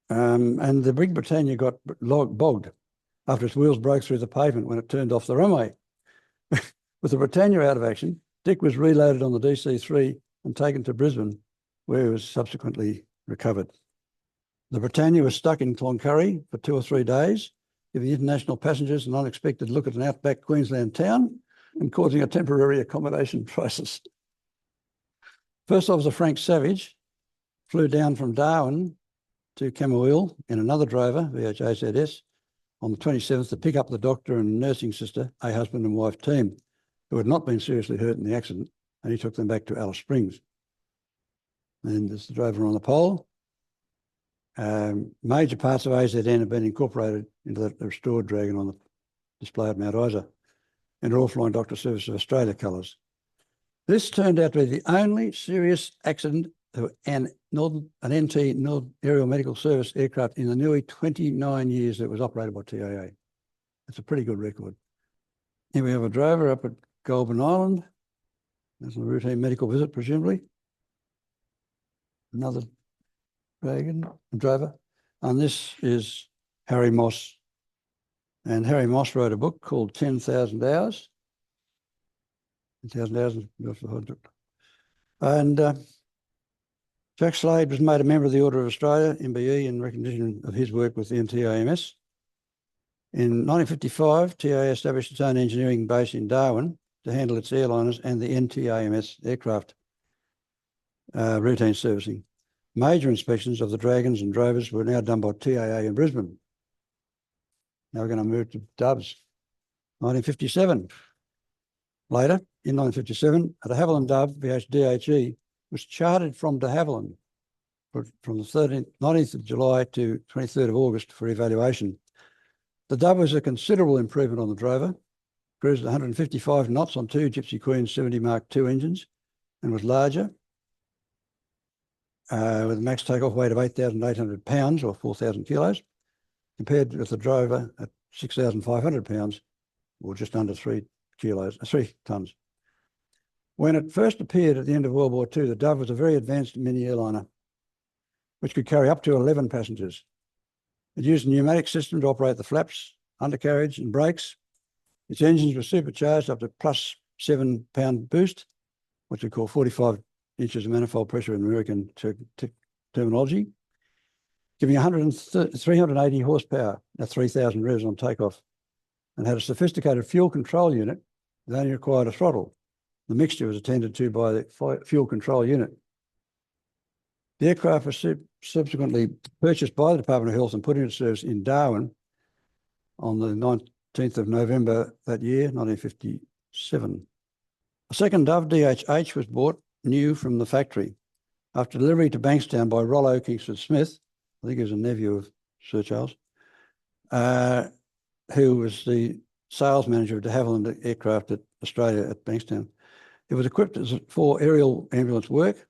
And the big Britannia got bogged after its wheels broke through the pavement when it turned off the runway. With the Britannia out of action, Dick was reloaded on the DC-3 and taken to Brisbane, where he was subsequently recovered. The Britannia was stuck in Cloncurry for 2 or 3 days, giving international passengers an unexpected look at an outback Queensland town and causing a temporary accommodation crisis. First Officer Frank Savage flew down from Darwin to Camberwell in another drover, VHAZS, on the 27th to pick up the doctor and nursing sister, a husband and wife team, who had not been seriously hurt in the accident, and he took them back to Alice Springs. And there's the drover on the pole. Major parts of AZN have been incorporated into the restored Dragon on the display at Mount Isa and Royal Flying Doctor Service of Australia colours. This turned out to be the only serious accident to an NT Aerial Medical Service aircraft in the nearly 29 years that it was operated by TAA. That's a pretty good record. Here we have a drover up at Goulburn Island. That's a routine medical visit, presumably. Another Dragon, drover. And this is Harry Moss And Harry Moss wrote a book called 10,000 Hours. 10,000 Hours. And Jack Slade was made a member of the Order of Australia, MBE, in recognition of his work with the NTAMS. In 1955, TAA established its own engineering base in Darwin to handle its airliners and the NTAMS aircraft routine servicing. Major inspections of the Dragons and Drovers were now done by TAA in Brisbane. Now we're going to move to Doves. 1957. Later, in 1957, a de Havilland Dove VHDHE was chartered from de Havilland from the 19th of July to 23rd of August for evaluation. The Dove was a considerable improvement on the Drover, cruised 155 knots on two Gypsy Queen 70 Mark II engines, and was larger, with a max takeoff weight of 8,800 pounds or 4,000 kilos, compared with the Drover at 6,500 pounds or just under 3 tonnes. When it first appeared at the end of World War II, the Dove was a very advanced mini airliner, which could carry up to 11 passengers. It used a pneumatic system to operate the flaps, undercarriage and brakes. Its engines were supercharged up to plus 7 pound boost, which we call 45 inches of manifold pressure in American terminology, giving 380 horsepower at 3,000 revs on takeoff, and had a sophisticated fuel control unit that only required a throttle. The mixture was attended to by the fuel control unit. The aircraft was subsequently purchased by the Department of Health and put into service in Darwin on the 19th of November that year, 1957. A second Dove DHH was bought new from the factory after delivery to Bankstown by Rollo Kingsford Smith. I think he was a nephew of Sir Charles, who was the sales manager of de Havilland Aircraft at Australia at Bankstown. It was equipped for aerial ambulance work,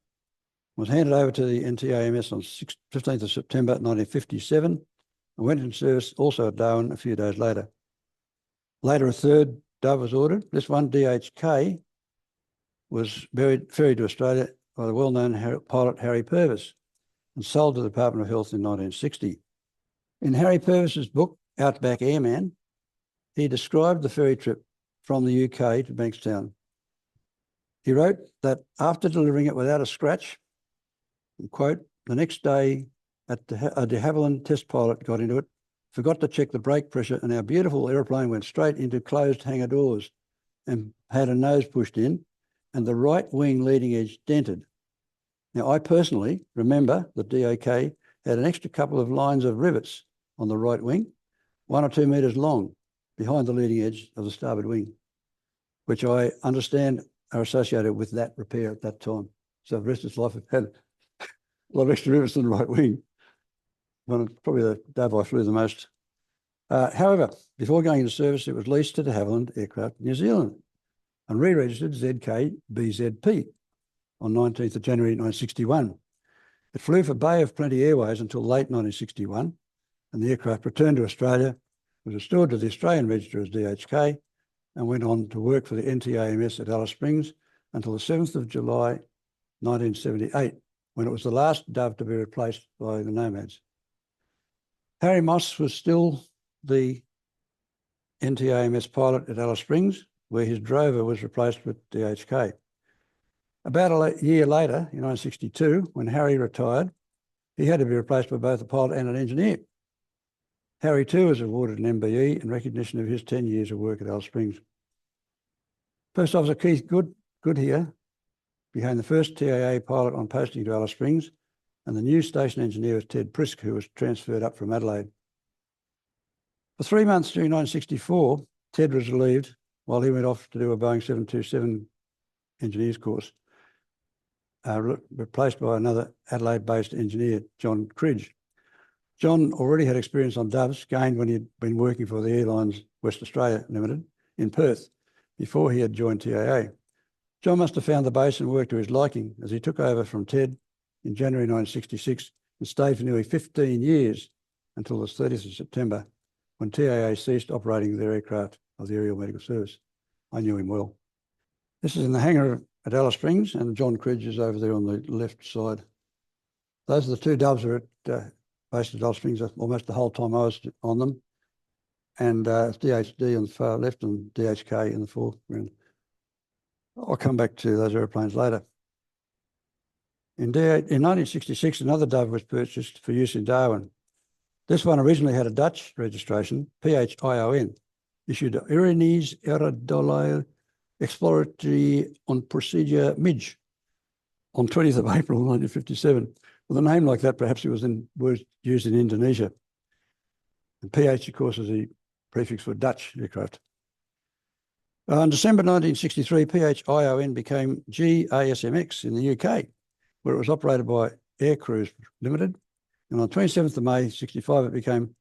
was handed over to the NTAMS on 15th of September 1957 and went into service also at Darwin a few days later. Later, a third Dove was ordered. This one, DHK, was ferried to Australia by the well-known pilot Harry Purvis and sold to the Department of Health in 1960. In Harry Purvis's book, Outback Airman, he described the ferry trip from the UK to Bankstown. He wrote that after delivering it without a scratch, and quote, the next day a de Havilland test pilot got into it, forgot to check the brake pressure, and our beautiful aeroplane went straight into closed hangar doors and had a nose pushed in and the right wing leading edge dented. Now, I personally remember that DOK had an extra couple of lines of rivets on the right wing, 1 or 2 metres long, behind the leading edge of the starboard wing, which I understand are associated with that repair at that time. So the rest of its life it had a lot of extra rivets on the right wing. Probably the Dove I flew the most. However, before going into service, it was leased to de Havilland Aircraft New Zealand and re-registered ZKBZP on 19th of January 1961. It flew for Bay of Plenty Airways until late 1961, and the aircraft returned to Australia, was restored to the Australian Register as DHK, and went on to work for the NTAMS at Alice Springs until the 7th of July 1978, when it was the last Dove to be replaced by the Nomads. Harry Moss was still the NTAMS pilot at Alice Springs, where his drover was replaced with DHK. About a year later, in 1962, when Harry retired, he had to be replaced by both a pilot and an engineer. Harry too was awarded an MBE in recognition of his 10 years of work at Alice Springs. First Officer Keith Goodyear became the first TAA pilot on posting to Alice Springs, and the new station engineer was Ted Prisk, who was transferred up from Adelaide. For 3 months during 1964, Ted was relieved while he went off to do a Boeing 727 engineers course, replaced by another Adelaide-based engineer, John Cridge. John already had experience on Doves, gained when he'd been working for the Airlines West Australia Limited in Perth before he had joined TAA. John must have found the base and worked to his liking as he took over from Ted in January 1966 and stayed for nearly 15 years until the 30th of September, when TAA ceased operating their aircraft of the Aerial Medical Service. I knew him well. This is in the hangar at Alice Springs, and John Cridge is over there on the left side. Those are the two Doves that are based at Alice Springs almost the whole time I was on them. and DHD on the far left and DHK in the foreground. I'll come back to those aeroplanes later. In 1966, another Dove was purchased for use in Darwin. This one originally had a Dutch registration, PHION, issued Irenes Aerodolile Exploratory on Procedure MIDGE on 20th of April 1957. With a name like that, perhaps it was used in Indonesia. And PH, of course, is the prefix for Dutch aircraft. In December 1963, PHION became GASMX in the UK, where it was operated by Air Crews Limited. And on 27th of May 65, it became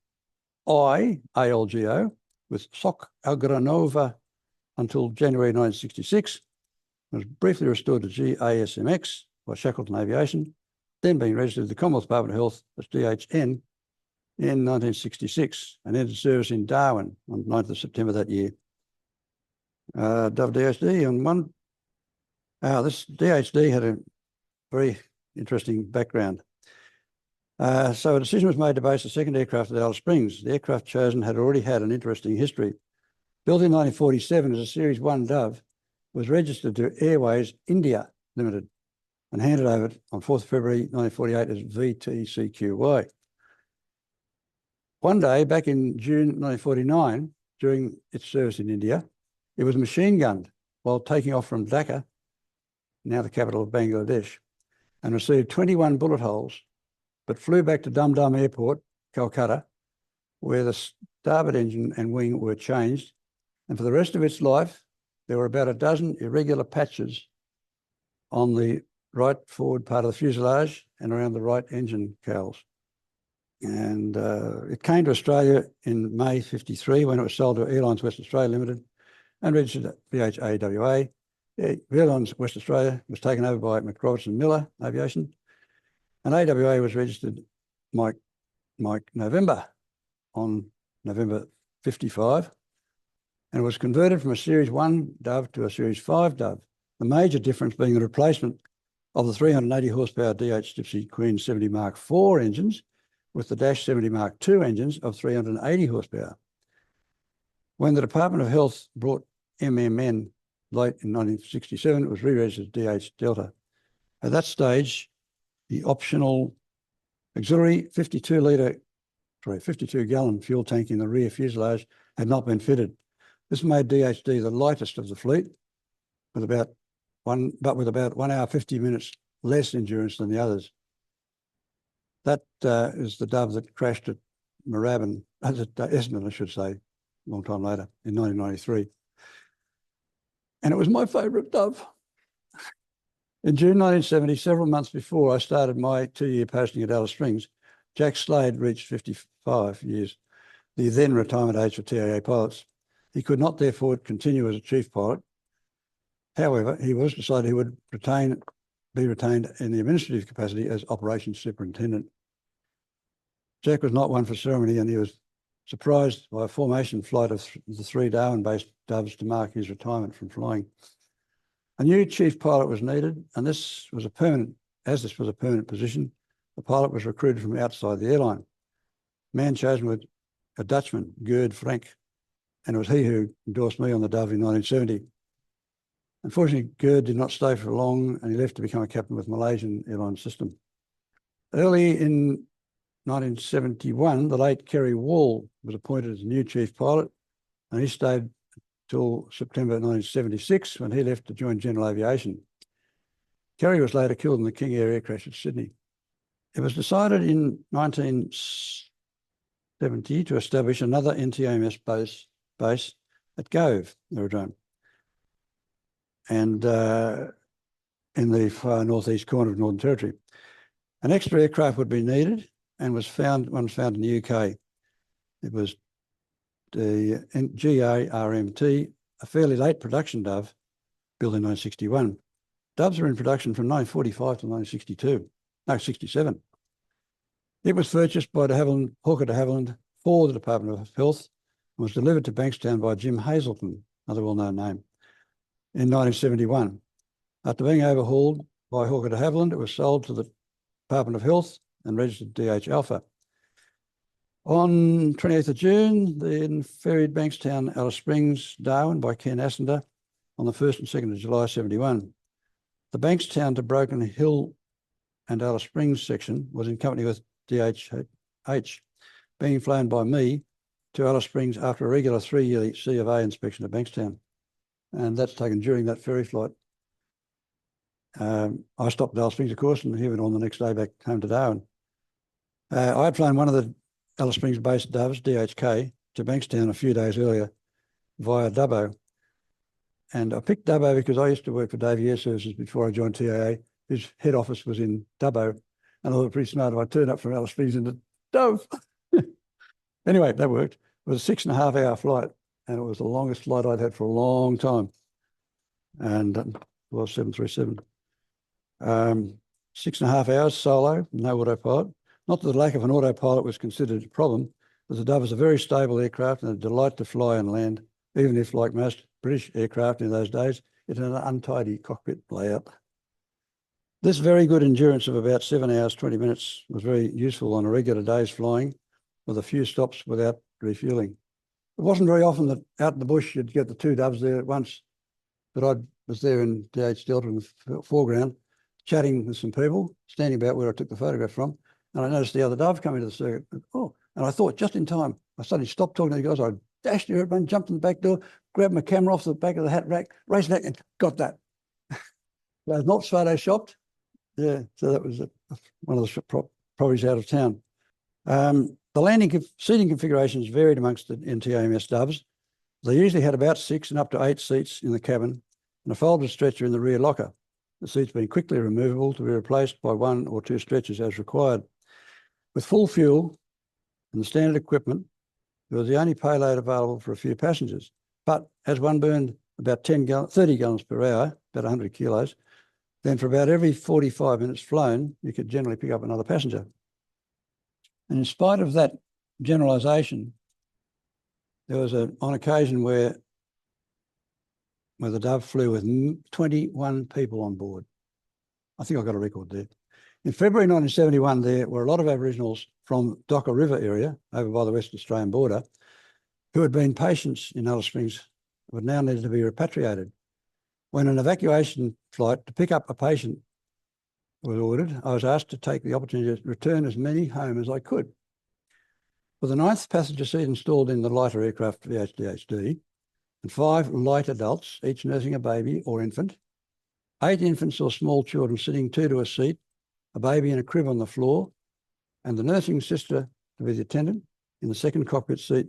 ALGO with SOC Agranova until January 1966. It was briefly restored to GASMX by Shackleton Aviation, then being registered to the Commonwealth Department of Health as DHN in 1966 and entered service in Darwin on 9th of September that year. Dove DHD on one. This DHD had a very interesting background. So a decision was made to base the second aircraft at Alice Springs. The aircraft chosen had already had an interesting history. Built in 1947 as a Series 1 Dove, was registered to Airways India Limited and handed over on 4th February 1948 as VTCQY. One day, back in June 1949, during its service in India, it was machine gunned while taking off from Dhaka, now the capital of Bangladesh, and received 21 bullet holes, but flew back to Dum Dum Airport, Calcutta, where the starboard engine and wing were changed. And for the rest of its life, there were about a dozen irregular patches on the right forward part of the fuselage and around the right engine cowls. And it came to Australia in May 53 when it was sold to Airlines West Australia Limited and registered at VHAWA. Airlines West Australia was taken over by McRobertson Miller Aviation, and AWA was registered Mike November on November 55, and it was converted from a Series 1 Dove to a Series 5 Dove. The major difference being the replacement of the 380 horsepower DH Gypsy Queen 70 Mark IV engines with the Dash 70 Mark II engines of 380 horsepower. When the Department of Health brought MMN late in 1967, it was re-registered DH Delta. At that stage, the optional auxiliary 52-gallon fuel tank in the rear fuselage had not been fitted. This made DHD the lightest of the fleet, with about 1 hour 50 minutes less endurance than the others. That is the Dove that crashed at Moorabbin, Essendon, I should say, a long time later in 1993. And it was my favourite Dove. In June 1970, several months before I started my 2-year posting at Alice Springs, Jack Slade reached 55 years, the then retirement age for TAA pilots. He could not therefore continue as a chief pilot. However, he was decided he would be retained in the administrative capacity as operations superintendent. Jack was not one for ceremony, and he was surprised by a formation flight of the 3 Darwin-based Doves to mark his retirement from flying. A new chief pilot was needed, and this was a permanent position. The pilot was recruited from outside the airline. The man chosen was a Dutchman, Gerd Frank, and it was he who endorsed me on the Dove in 1970. Unfortunately, Gerd did not stay for long, and he left to become a captain with Malaysian airline system. Early in 1971, the late Kerry Wall was appointed as new chief pilot, and he stayed till September 1976 when he left to join General Aviation. Kerry was later killed in the King Air crash at Sydney. It was decided in 1970 to establish another NTMS base at Gove Aerodrome, and in the far northeast corner of Northern Territory. An extra aircraft would be needed, and one was found in the UK. It was the GARMT, a fairly late production Dove, built in 1961. Doves were in production from 1945 to 1967. It was purchased by Hawker de Havilland for the Department of Health and was delivered to Bankstown by Jim Hazelton, another well-known name, in 1971. After being overhauled by Hawker de Havilland, it was sold to the Department of Health and registered DH Alpha. On 28th of June, then ferried Bankstown, Alice Springs, Darwin by Ken Assender on the 1st and 2nd of July 71. The Bankstown to Broken Hill and Alice Springs section was in company with DHH, being flown by me to Alice Springs after a regular 3-yearly C of A inspection at Bankstown. And that's taken during that ferry flight. I stopped at Alice Springs, of course, and he went on the next day back home to Darwin. I had flown one of the Alice Springs-based Doves, DHK, to Bankstown a few days earlier via Dubbo. And I picked Dubbo because I used to work for Davey Air Services before I joined TAA. His head office was in Dubbo, and I thought it pretty smart if I turned up from Alice Springs into Dove. Anyway, that worked. It was a 6.5-hour flight, and it was the longest flight I'd had for a long time. And it was 737. 6.5 hours solo, no autopilot. Not that the lack of an autopilot was considered a problem, but the Dove was a very stable aircraft and a delight to fly and land, even if, like most British aircraft in those days, it had an untidy cockpit layout. This very good endurance of about 7 hours, 20 minutes was very useful on a regular day's flying with a few stops without refuelling. It wasn't very often that out in the bush you'd get the 2 Doves there at once, but I was there in DH Delta in the foreground, chatting with some people, standing about where I took the photograph from, and I noticed the other Dove coming to the circuit. Oh, and I thought just in time, I suddenly stopped talking to the guys. I dashed the airplane, jumped in the back door, grabbed my camera off the back of the hat rack, raced back and got that. I was not photoshopped. Yeah, so that was one of the properties out of town. The landing seating configurations varied amongst the NTAMS Doves. They usually had about 6 and up to 8 seats in the cabin and a folded stretcher in the rear locker. The seats being quickly removable to be replaced by 1 or 2 stretchers as required. With full fuel and the standard equipment, there was the only payload available for a few passengers. But as one burned about 30 gallons per hour, about 100 kilos, then for about every 45 minutes flown, you could generally pick up another passenger. And in spite of that generalisation, there was on occasion where the Dove flew with 21 people on board. I think I got a record there. In February 1971, there were a lot of Aboriginals from Docker River area over by the West Australian border who had been patients in Alice Springs but now needed to be repatriated. When an evacuation flight to pick up a patient was ordered, I was asked to take the opportunity to return as many home as I could. With the 9th passenger seat installed in the lighter aircraft VHDHD, and 5 light adults, each nursing a baby or infant, 8 infants or small children sitting 2 to a seat, a baby in a crib on the floor, and the nursing sister to be the attendant in the second cockpit seat,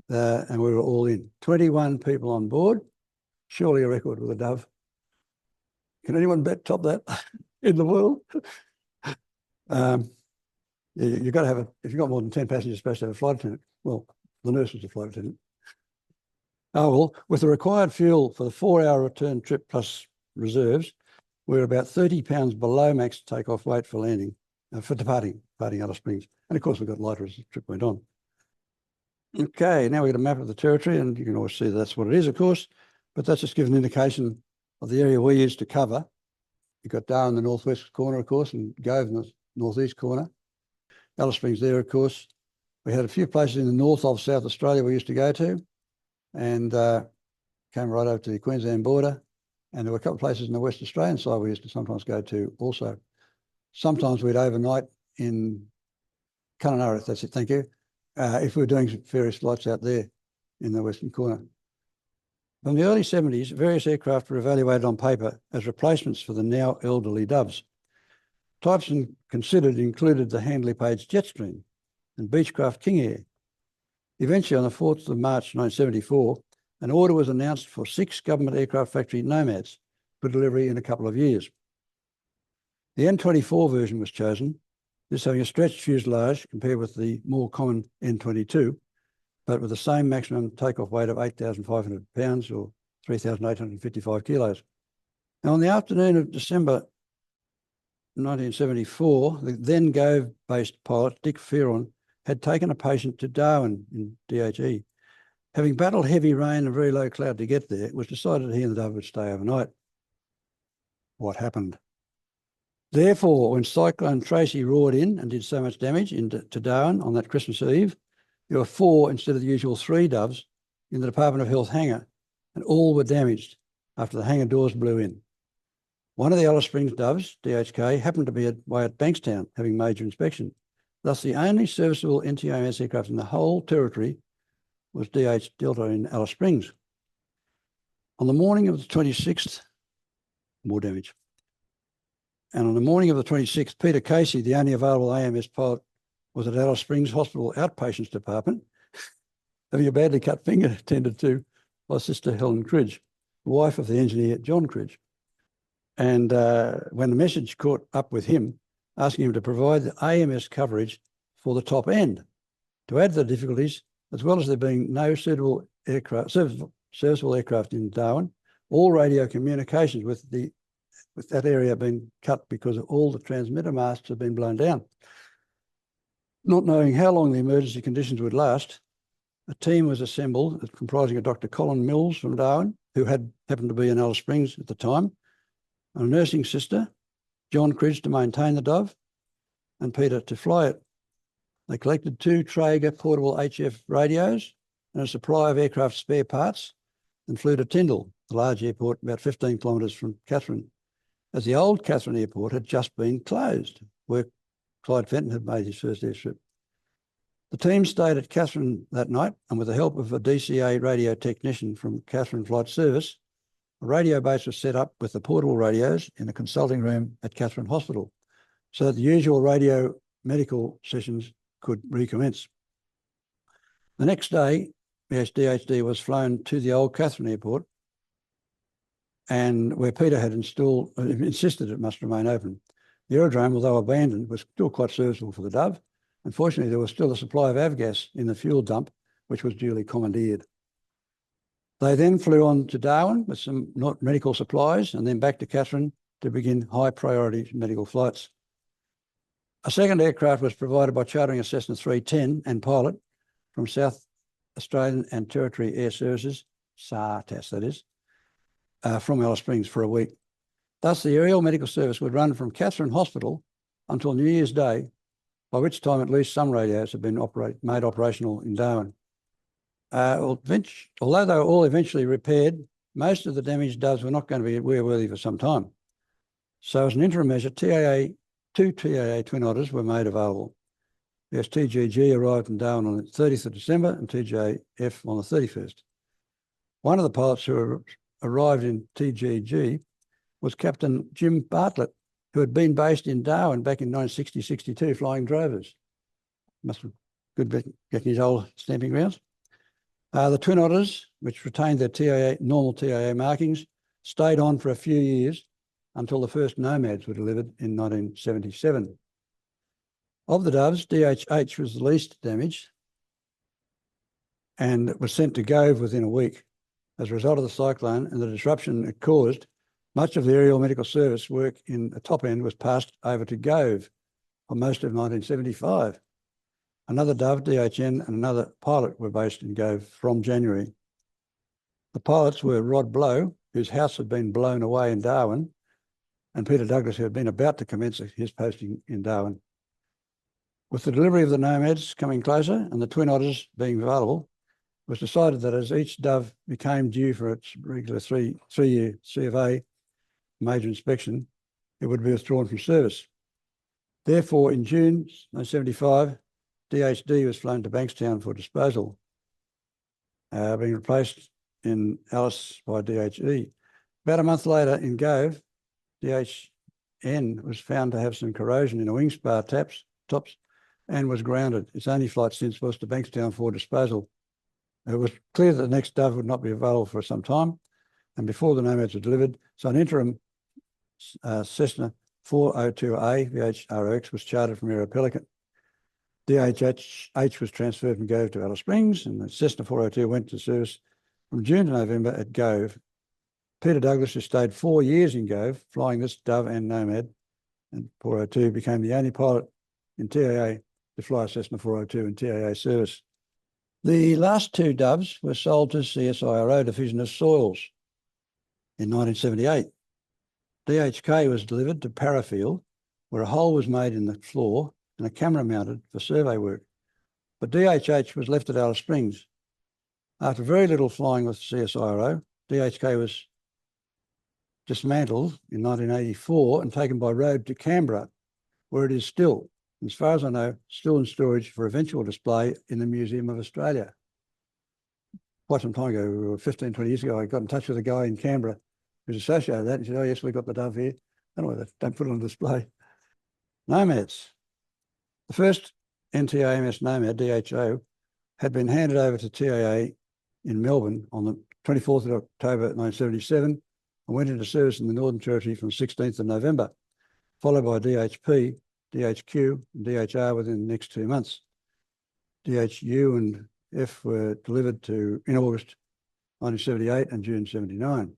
and we were all in. 21 people on board, surely a record with a Dove. Can anyone top that in the world? You've got to have if you've got more than 10 passengers, you're supposed to have a flight attendant. Well, the nurse was the flight attendant. Oh, well, with the required fuel for the 4-hour return trip plus reserves, we're about 30 pounds below max takeoff weight for landing, for departing Alice Springs. And of course, we got lighter as the trip went on. Okay, now we've got a map of the territory, and you can always see that's what it is, of course, but that's just gives an indication of the area we used to cover. You've got Darwin in the northwest corner, of course, and Gove in the northeast corner. Alice Springs there, of course. We had a few places in the north of South Australia we used to go to, and came right over to the Queensland border. And there were a couple of places in the West Australian side we used to sometimes go to also. Sometimes we'd overnight in Kununurra, that's it, thank you, if we were doing various flights out there in the western corner. From the early 70s, various aircraft were evaluated on paper as replacements for the now elderly Doves. Types considered included the Handley Page Jetstream and Beechcraft King Air. Eventually, on the 4th of March 1974, an order was announced for 6 government aircraft factory Nomads for delivery in a couple of years. The N24 version was chosen, this having a stretched fuselage compared with the more common N22, but with the same maximum takeoff weight of 8,500 pounds or 3,855 kilos. Now, on the afternoon of December 1974, the then Gove-based pilot, Dick Fearon, had taken a patient to Darwin in DHE. Having battled heavy rain and very low cloud to get there, it was decided he and the Dove would stay overnight. What happened? Therefore, when Cyclone Tracy roared in and did so much damage to Darwin on that Christmas Eve, there were 4 instead of the usual 3 doves in the Department of Health hangar, and all were damaged after the hangar doors blew in. One of the Alice Springs doves, DHK, happened to be away at Bankstown having major inspection. Thus, the only serviceable NTAMS aircraft in the whole territory was DH Delta in Alice Springs. On the morning of the 26th, more damage. And on the morning of the 26th, Peter Casey, the only available AMS pilot, was at Alice Springs Hospital Outpatients Department, having a badly cut finger attended to by Sister Helen Cridge, the wife of the engineer John Cridge. And when the message caught up with him, asking him to provide the AMS coverage for the top end. To add to the difficulties, as well as there being no suitable aircraft, serviceable aircraft in Darwin, all radio communications with that area being cut because all the transmitter masts have been blown down. Not knowing how long the emergency conditions would last, a team was assembled comprising of Dr. Colin Mills from Darwin, who happened to be in Alice Springs at the time, a nursing sister, John Cridge to maintain the dove, and Peter to fly it. They collected 2 Traeger portable HF radios and a supply of aircraft spare parts and flew to Tyndall, the large airport about 15 kilometres from Katherine, as the old Katherine Airport had just been closed, where Clyde Fenton had made his first airstrip. The team stayed at Katherine that night, and with the help of a DCA radio technician from Katherine Flight Service, a radio base was set up with the portable radios in a consulting room at Katherine Hospital, so that the usual radio medical sessions could recommence. The next day, DHD was flown to the old Katherine Airport, and where Peter had insisted it must remain open. The aerodrome, although abandoned, was still quite serviceable for the Dove. Unfortunately, there was still a supply of avgas in the fuel dump, which was duly commandeered. They then flew on to Darwin with some medical supplies and then back to Katherine to begin high priority medical flights. A second aircraft was provided by chartering a Cessna 310 and pilot from South Australian and Territory Air Services, SARTAS that is, from Alice Springs for a week. Thus, the aerial medical service would run from Katherine Hospital until New Year's Day, by which time at least some radios have been made operational in Darwin. Although they were all eventually repaired, most of the damaged doves were not going to be airworthy for some time. So as an interim measure, 2 TAA Twin Otters were made available. Yes, TGG arrived in Darwin on the 30th of December and TJF on the 31st. One of the pilots who arrived in TGG was Captain Jim Bartlett, who had been based in Darwin back in 1960-62, flying drovers. Must have good getting his old stamping grounds. The Twin Otters, which retained their normal TAA markings, stayed on for a few years until the first Nomads were delivered in 1977. Of the Doves, DHH was the least damaged and was sent to Gove within a week. As a result of the cyclone and the disruption it caused, much of the aerial medical service work in the top end was passed over to Gove for most of 1975. Another Dove, DHN, and another pilot were based in Gove from January. The pilots were Rod Blow, whose house had been blown away in Darwin, and Peter Douglas, who had been about to commence his posting in Darwin. With the delivery of the Nomads coming closer and the Twin Otters being available, it was decided that as each Dove became due for its regular three-year C of A major inspection, it would be withdrawn from service. Therefore, in June 1975, DHD was flown to Bankstown for disposal, being replaced in Alice by DHE. About a month later in Gove, DHN was found to have some corrosion in a wing spar tops and was grounded. Its only flight since was to Bankstown for disposal. It was clear that the next Dove would not be available for some time, and before the Nomads were delivered, so an interim Cessna 402A VHRX was chartered from Aero Pelican. DHH was transferred from Gove to Alice Springs, and the Cessna 402 went to service from June to November at Gove. Peter Douglas, who stayed 4 years in Gove, flying this Dove and Nomad, and 402, became the only pilot in TAA to fly a Cessna 402 in TAA service. The last 2 Doves were sold to CSIRO Division of Soils in 1978. DHK was delivered to Archerfield where a hole was made in the floor and a camera mounted for survey work. But DHH was left at Alice Springs. After very little flying with CSIRO, DHK was dismantled in 1984 and taken by road to Canberra, where it is still, as far as I know, still in storage for eventual display in the Museum of Australia. Quite some time ago, 15, 20 years ago, I got in touch with a guy in Canberra who's associated with that. He said, oh yes, we've got the Dove here. Anyway, don't put it on display. Nomads. The first NTAMS Nomad, DHO, had been handed over to TAA in Melbourne on the 24th of October 1977 and went into service in the Northern Territory from 16th of November, followed by DHP, DHQ and DHR within the next 2 months. DHU and F were delivered in August 1978 and June 79.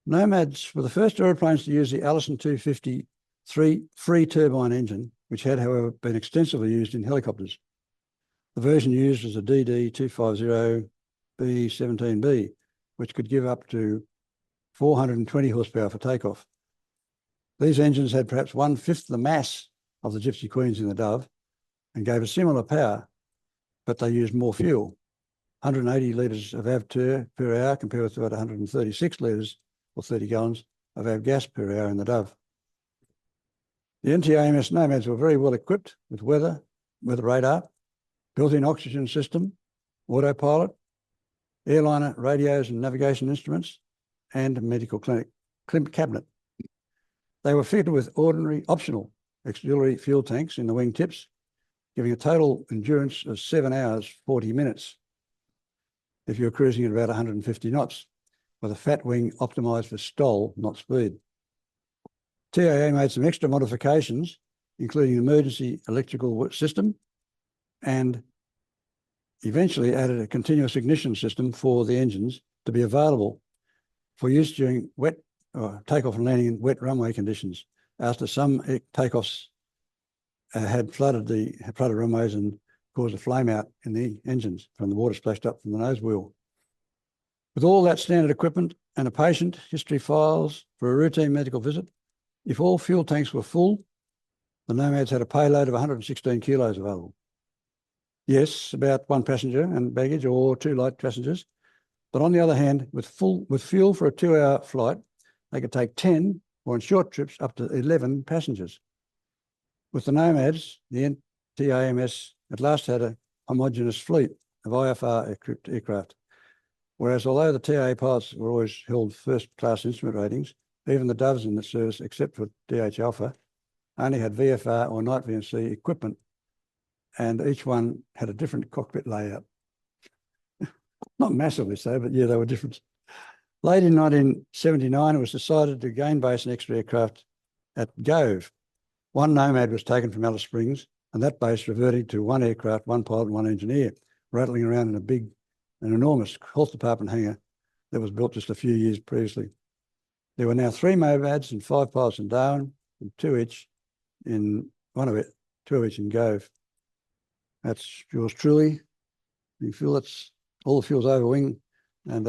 Nomads were the first aeroplanes to use the Allison 253 free turbine engine, which had, however, been extensively used in helicopters. The version used was a DD250B-17B, which could give up to 420 horsepower for takeoff. These engines had perhaps 1/5 the mass of the Gypsy Queens in the Dove and gave a similar power, but they used more fuel, 180 litres of AVTUR per hour compared with about 136 litres or 30 gallons of avgas per hour in the Dove. The NTAMS Nomads were very well equipped with weather radar, built-in oxygen system, autopilot, airliner radios and navigation instruments, and medical clinic cabinet. They were fitted with ordinary optional auxiliary fuel tanks in the wing tips, giving a total endurance of 7 hours, 40 minutes if you're cruising at about 150 knots, with a fat wing optimised for stall, not speed. TAA made some extra modifications, including an emergency electrical system, and eventually added a continuous ignition system for the engines to be available for use during wet takeoff and landing in wet runway conditions, after some takeoffs had flooded runways and caused a flame out in the engines from the water splashed up from the nose wheel. With all that standard equipment and a patient history files for a routine medical visit, if all fuel tanks were full, the Nomads had a payload of 116 kilos available. Yes, about 1 passenger and baggage or 2 light passengers. But on the other hand, with fuel for a 2-hour flight, they could take 10 or on short trips up to 11 passengers. With the Nomads, the NTAMS at last had a homogeneous fleet of IFR-equipped aircraft. Whereas although the TAA pilots were always held first-class instrument ratings, even the Doves in the service, except for DH Alpha, only had VFR or night VNC equipment, and each one had a different cockpit layout. Not massively so, but yeah, they were different. Late in 1979, it was decided to gain base an extra aircraft at Gove. 1 Nomad was taken from Alice Springs, and that base reverted to 1 aircraft, 1 pilot and 1 engineer, rattling around in an enormous health department hangar that was built just a few years previously. There were now 3 Nomads and 5 pilots in Darwin, and 2 each in Gove. That's yours truly. The fuel, that's all the fuel's over wing, and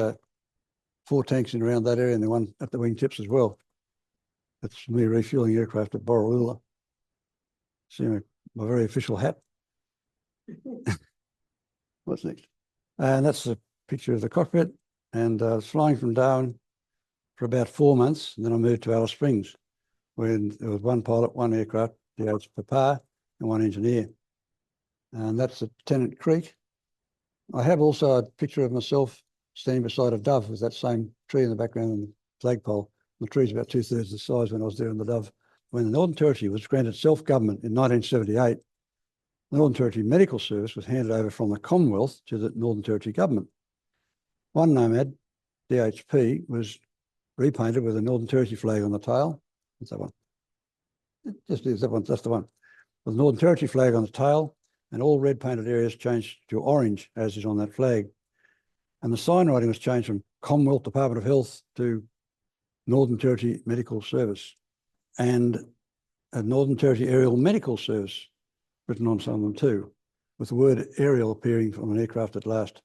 4 tanks in around that area, and the one at the wing tips as well. That's me refueling aircraft at Borroloola. See my very official hat. What's next? And that's a picture of the cockpit, and I was flying from Darwin for about 4 months, and then I moved to Alice Springs, where there was 1 pilot, 1 aircraft, DH Papa, and 1 engineer. And that's at Tennant Creek. I have also a picture of myself standing beside a Dove with that same tree in the background and the flagpole. The tree's about 2/3 the size when I was there in the Dove. When the Northern Territory was granted self-government in 1978, the Northern Territory Medical Service was handed over from the Commonwealth to the Northern Territory Government. 1 Nomad, DHP, was repainted with a Northern Territory flag on the tail. What's that one? Just that one, that's the one. With the Northern Territory flag on the tail, and all red painted areas changed to orange, as is on that flag. And the sign writing was changed from Commonwealth Department of Health to Northern Territory Medical Service, and a Northern Territory Aerial Medical Service written on some of them too, with the word aerial appearing from an aircraft at last.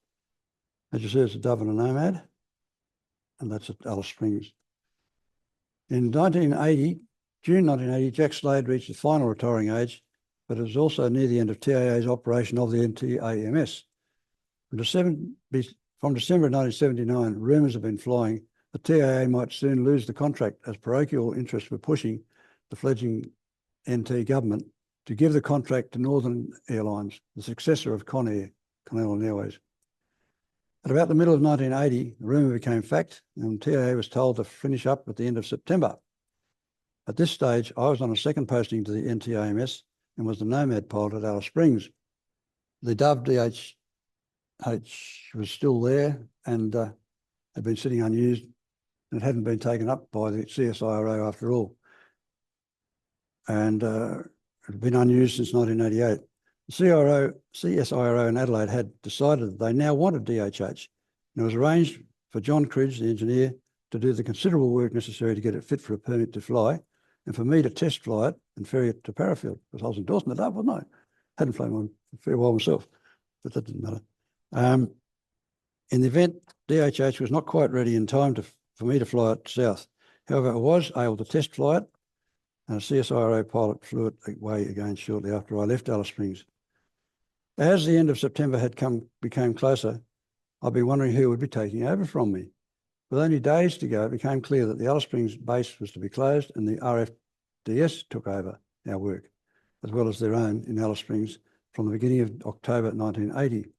As you see, it's a Dove and a Nomad, and that's at Alice Springs. In 1980, June 1980, Jack Slade reached the final retiring age, but it was also near the end of TAA's operation of the NTAMS. From December 1979, rumours have been flying that TAA might soon lose the contract as parochial interests were pushing the fledgling NT government to give the contract to Northern Airlines, the successor of Conair, Island Airways. At about the middle of 1980, the rumour became fact and TAA was told to finish up at the end of September. At this stage, I was on a second posting to the NTAMS and was the Nomad pilot at Alice Springs. The Dove DHH was still there and had been sitting unused, and it hadn't been taken up by the CSIRO after all. And it had been unused since 1988. The CSIRO in Adelaide had decided that they now wanted DHH, and it was arranged for John Cridge, the engineer, to do the considerable work necessary to get it fit for a permit to fly, and for me to test fly it and ferry it to Parafield, because I was endorsing the Dove, wasn't I? Hadn't flown one for a fair while myself, but that didn't matter. In the event, DHH was not quite ready in time for me to fly it south. However, I was able to test fly it, and a CSIRO pilot flew it away again shortly after I left Alice Springs. As the end of September became closer, I'd been wondering who would be taking over from me. With only days to go, it became clear that the Alice Springs base was to be closed and the RFDS took over our work, as well as their own in Alice Springs from the beginning of October 1980.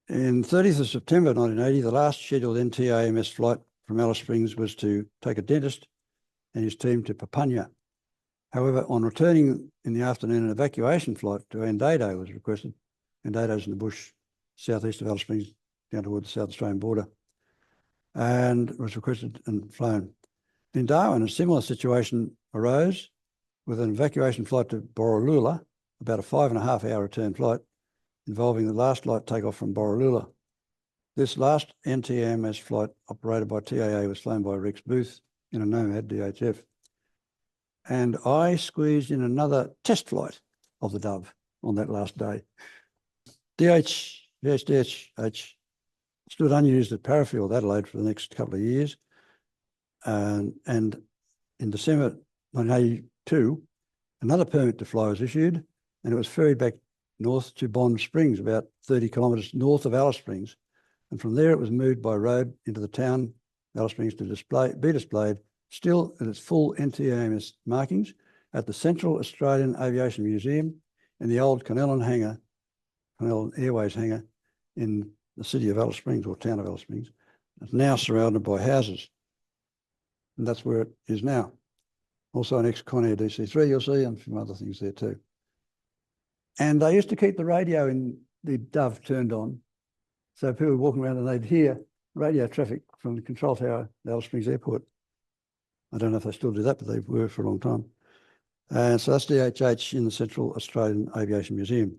In 30th of September 1980, the last scheduled NTAMS flight from Alice Springs was to take a dentist and his team to Papunya. However, on returning in the afternoon, an evacuation flight to Andado was requested. Andado's in the bush southeast of Alice Springs, down towards the South Australian border, and was requested and flown. In Darwin, a similar situation arose with an evacuation flight to Borroloola, about a 5.5-hour return flight, involving the last flight takeoff from Borroloola. This last NTAMS flight operated by TAA was flown by Rex Booth in a Nomad DHF. And I squeezed in another test flight of the Dove on that last day. DHH stood unused at Parafield, Adelaide, for the next couple of years. And in December 1982, another permit to fly was issued, and it was ferried back north to Bond Springs, about 30 kilometres north of Alice Springs. And from there, it was moved by road into the town, Alice Springs, to be displayed still at its full NTAMS markings at the Central Australian Aviation Museum in the old Conair Airways hangar in the city of Alice Springs, or town of Alice Springs. It's now surrounded by houses, and that's where it is now. Also an ex-Conair DC-3 you'll see, and some other things there too. And they used to keep the radio in the Dove turned on, so people were walking around and they'd hear radio traffic from the control tower at Alice Springs Airport. I don't know if they still do that, but they were for a long time. And so that's DHH in the Central Australian Aviation Museum.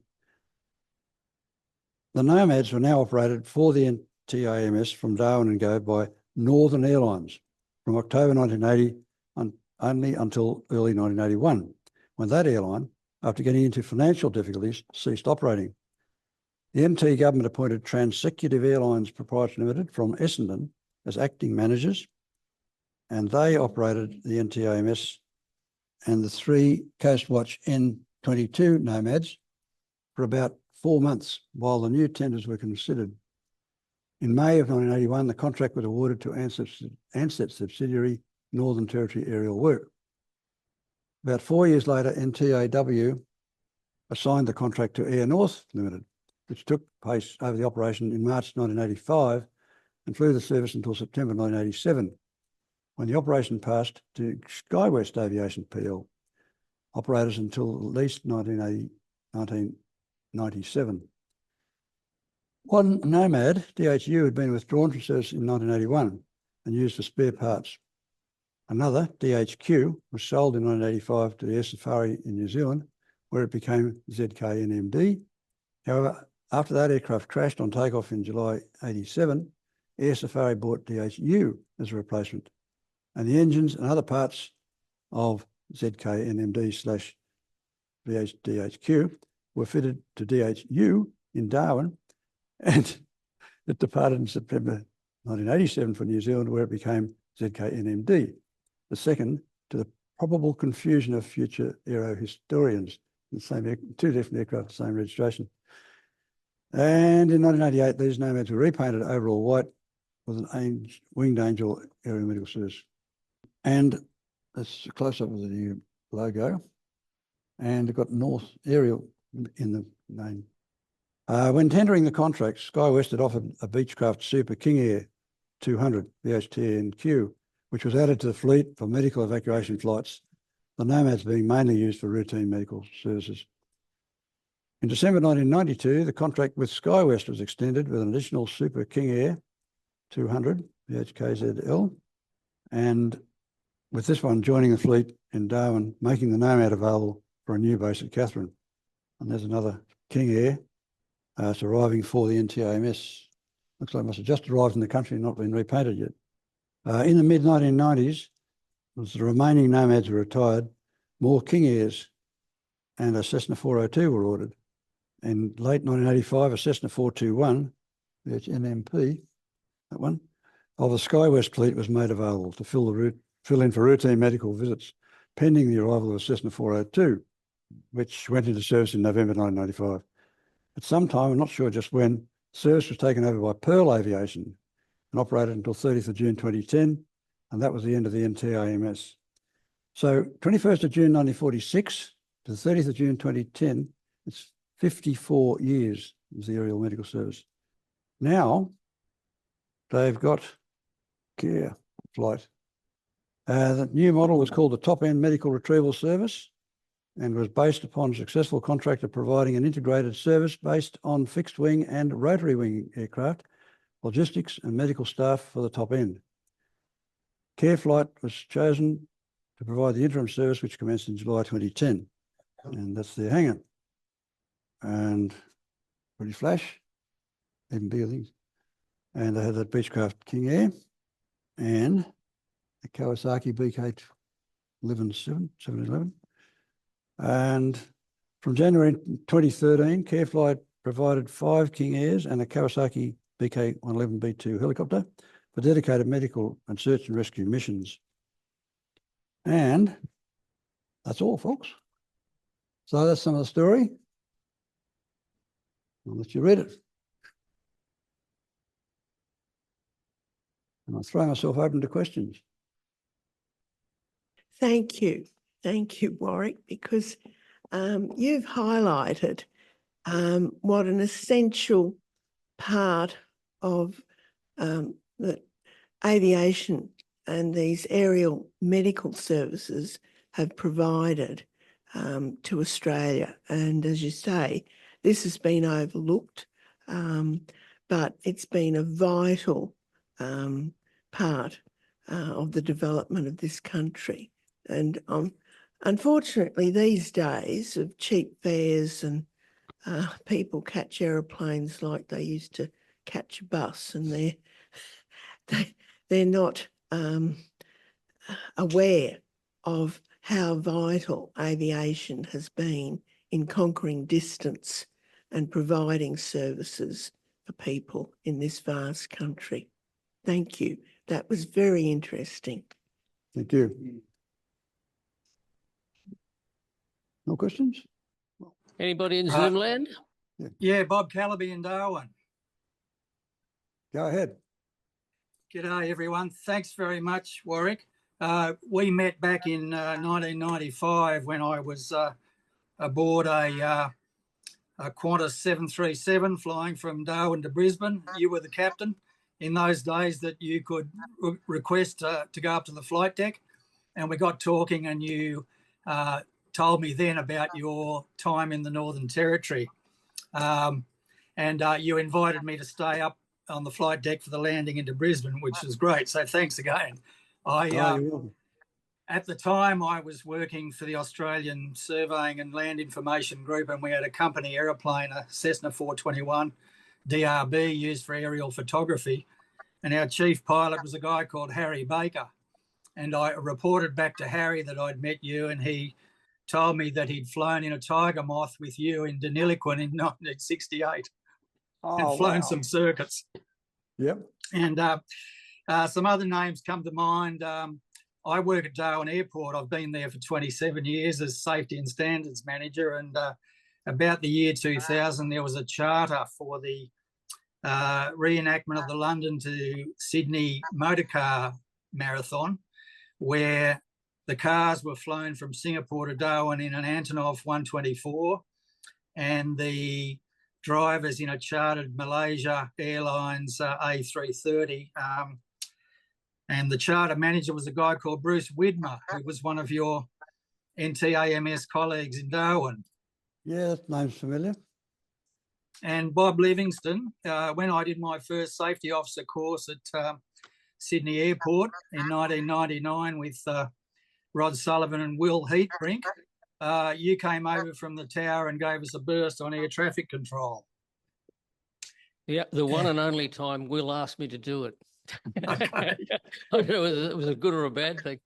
The Nomads were now operated for the NTAMS from Darwin and Go by Northern Airlines from October 1980 only until early 1981, when that airline, after getting into financial difficulties, ceased operating. The NT government appointed Transecutive Airlines Proprietary Limited from Essendon as acting managers, and they operated the NTAMS and the 3 Coastwatch N22 Nomads for about 4 months while the new tenders were considered. In May of 1981, the contract was awarded to Ansett subsidiary Northern Territory Aerial Work. About 4 years later, NTAW assigned the contract to Air North Limited, which took place over the operation in March 1985 and flew the service until September 1987, when the operation passed to SkyWest Aviation PL, operators until at least 1997. One Nomad, DHU, had been withdrawn from service in 1981 and used for spare parts. Another, DHQ, was sold in 1985 to the Air Safari in New Zealand, where it became ZKNMD. However, after that aircraft crashed on takeoff in July 87, Air Safari bought DHU as a replacement, and the engines and other parts of ZKNMD/DHQ were fitted to DHU in Darwin, and it departed in September 1987 for New Zealand, where it became ZKNMD, the second to the probable confusion of future aero historians. The same, two different aircraft, the same registration. And in 1988, these nomads were repainted overall white with an winged angel aerial medical service. And that's a close-up of the new logo. And they've got North Aerial in the name. When tendering the contract, SkyWest had offered a Beechcraft Super King Air 200 VHTNQ, which was added to the fleet for medical evacuation flights, the nomads being mainly used for routine medical services. In December 1992, the contract with SkyWest was extended with an additional Super King Air 200 VHKZL, and with this one joining the fleet in Darwin, making the nomad available for a new base at Catherine. And there's another King Air. It's arriving for the NTAMS. Looks like it must have just arrived in the country and not been repainted yet. In the mid-1990s, as the remaining nomads were retired, more King Airs and a Cessna 402 were ordered. In late 1985, a Cessna 421, the NMP, that one, of the SkyWest fleet was made available to fill in for routine medical visits, pending the arrival of a Cessna 402, which went into service in November 1995. At some time, I'm not sure just when, service was taken over by Pearl Aviation and operated until 30th of June 2010, and that was the end of the NTAMS. So 21st of June 1946 to the 30th of June 2010, it's 54 years as the aerial medical service. Now, they've got care flight. The new model was called the Top End Medical Retrieval Service and was based upon a successful contract of providing an integrated service based on fixed wing and rotary wing aircraft, logistics and medical staff for the top end. Care Flight was chosen to provide the interim service, which commenced in July 2010. And that's their hangar. And pretty flash, even bigger things. And they had that Beechcraft King Air and the Kawasaki BK 711. And from January 2013, Care Flight provided 5 King Airs and a Kawasaki BK 111B2 helicopter for dedicated medical and search and rescue missions. And that's all, folks. So that's some of the story. I'll let you read it. And I'll throw myself open to questions. Thank you. Thank you, Warwick, because you've highlighted what an essential part of the aviation and these aerial medical services have provided to Australia. And as you say, this has been overlooked, but it's been a vital part of the development of this country. And unfortunately, these days of cheap fares and people catch aeroplanes like they used to catch a bus, and they're not aware of how vital aviation has been in conquering distance and providing services for people in this vast country. Thank you. That was very interesting. Thank you. No questions? Anybody in Zoom land? Yeah, Bob Calaby in Darwin. Go ahead. G'day, everyone. Thanks very much, Warwick. We met back in 1995 when I was aboard a Qantas 737 flying from Darwin to Brisbane. You were the captain in those days that you could request to go up to the flight deck. And we got talking, and you told me then about your time in the Northern Territory. And you invited me to stay up on the flight deck for the landing into Brisbane, which was great. So thanks again. At the time, I was working for the Australian Surveying and Land Information Group, and we had a company aeroplane, a Cessna 421 DRB, used for aerial photography. And our chief pilot was a guy called Harry Baker. And I reported back to Harry that I'd met you, and he told me that he'd flown in a Tiger Moth with you in Deniliquin in 1968 and flown some circuits. Yep. And some other names come to mind. I work at Darwin Airport. I've been there for 27 years as safety and standards manager. And about the year 2000, there was a charter for the reenactment of the London to Sydney motorcar marathon, where the cars were flown from Singapore to Darwin in an Antonov 124, and the drivers in a chartered Malaysia Airlines A330. And the charter manager was a guy called Bruce Widmer, who was one of your NTAMS colleagues in Darwin. Yeah, that name's familiar. And Bob Livingston, when I did my first safety officer course at Sydney Airport in 1999 with Rod Sullivan and Will Heatbrink, you came over from the tower and gave us a burst on air traffic control. Yeah, the one and only time Will asked me to do it. Okay. It was a good or a bad thing.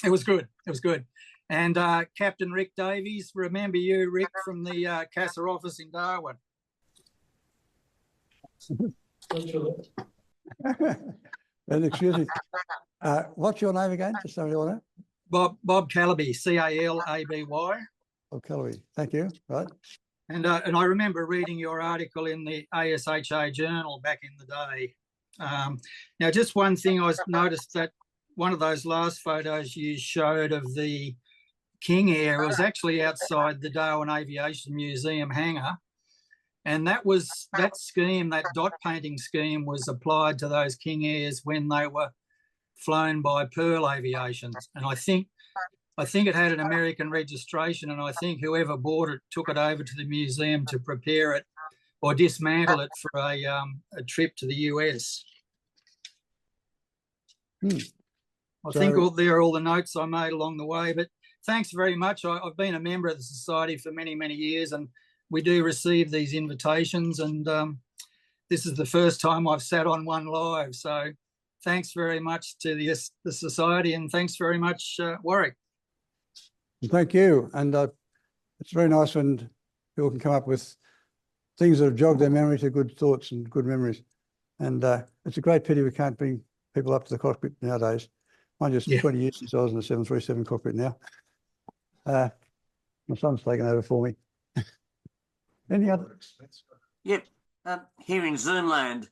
It was good. It was good. And Captain Rick Davies, remember you, Rick, from the CASA office in Darwin? And excuse me, what's your name again? Just so you know. Bob Calaby, C-A-L-A-B-Y. Oh, Calloway. Thank you. Right. And I remember reading your article in the ASHA journal back in the day. Now, just one thing I noticed, that one of those last photos you showed of the King Air was actually outside the Darwin Aviation Museum hangar. And that scheme, that dot painting scheme, was applied to those King Airs when they were flown by Pearl Aviation. And I think it had an American registration, and I think whoever bought it took it over to the museum to prepare it or dismantle it for a trip to the US. I think there are all the notes I made along the way, but thanks very much. I've been a member of the Society for many, many years, and we do receive these invitations, and this is the first time I've sat on one live. So thanks very much to the Society, and thanks very much, Warwick. Thank you. And it's very nice when people can come up with things that have jogged their memory to good thoughts and good memories. And it's a great pity we can't bring people up to the cockpit nowadays. Mind you, it's 20 years since I was in the 737 cockpit now. My son's taken over for me. Any other? Yep. Here in Zoomland,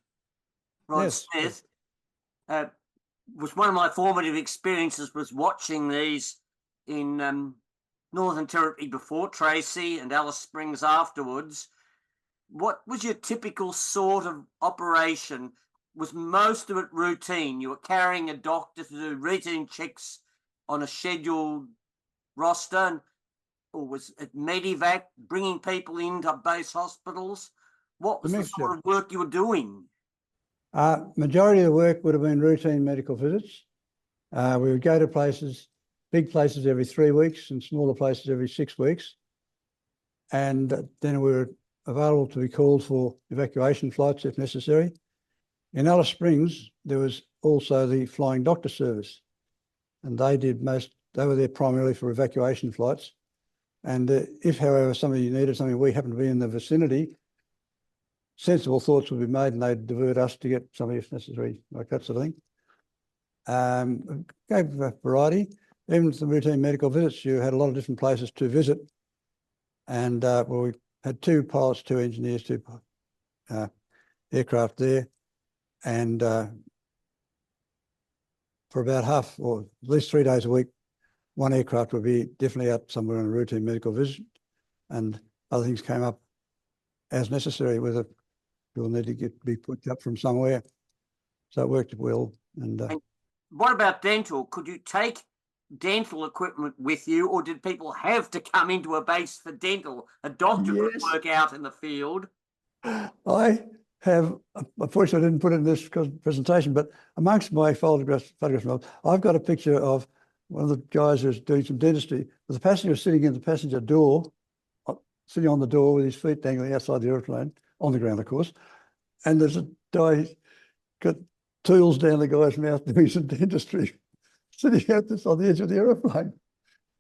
Rod Smith, was one of my formative experiences was watching these in Northern Territory before Tracy and Alice Springs afterwards. What was your typical sort of operation? Was most of it routine? You were carrying a doctor to do routine checks on a scheduled roster, or was it medevac, bringing people into base hospitals? What was the sort of work you were doing? Majority of the work would have been routine medical visits. We would go to places, big places every 3 weeks and smaller places every 6 weeks. And then we were available to be called for evacuation flights if necessary. In Alice Springs, there was also the flying doctor service, and they were there primarily for evacuation flights. And if, however, somebody needed something, we happened to be in the vicinity, sensible thoughts would be made and they'd divert us to get somebody if necessary, like that sort of thing. Gave a variety. Even the routine medical visits, you had a lot of different places to visit. And we had 2 pilots, 2 engineers, 2 aircraft there. And for about half, or at least 3 days a week, 1 aircraft would be definitely out somewhere on a routine medical visit, and other things came up as necessary, whether you'll need to be put up from somewhere. So it worked well. And what about dental? Could you take dental equipment with you, or did people have to come into a base for dental? A doctor could work out in the field. I have, unfortunately, I didn't put it in this presentation, but amongst my photographs, I've got a picture of one of the guys who's doing some dentistry, with the passenger sitting in the passenger door, sitting on the door with his feet dangling outside the airplane, on the ground, of course. And there's a guy got tools down the guy's mouth doing some dentistry, sitting out this on the edge of the airplane.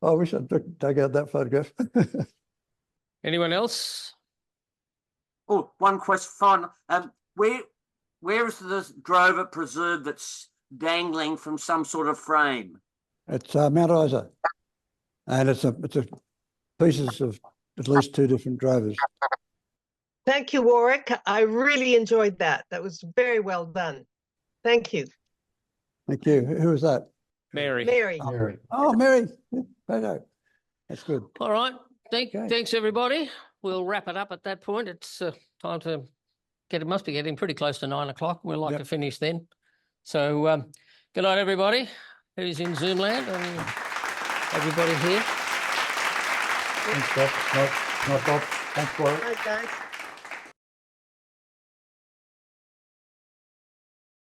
I wish I'd dug out that photograph. Anyone else? Oh, one question, fine. Where is the drover preserved that's dangling from some sort of frame? It's Mount Isa. And it's a pieces of at least 2 different drovers. Thank you, Warwick. I really enjoyed that. That was very well done. Thank you. Thank you. Who was that? Mary. Mary. Oh, Mary. Photo. That's good. All right. Okay. Thanks, everybody. We'll wrap it up at that point. It's time to it must be getting pretty close to 9 o'clock. We'd like to finish then. So good night, everybody who's in Zoom land and everybody here. Thanks, Bob. Nice, Bob. Thanks, Warwick. Bye, guys.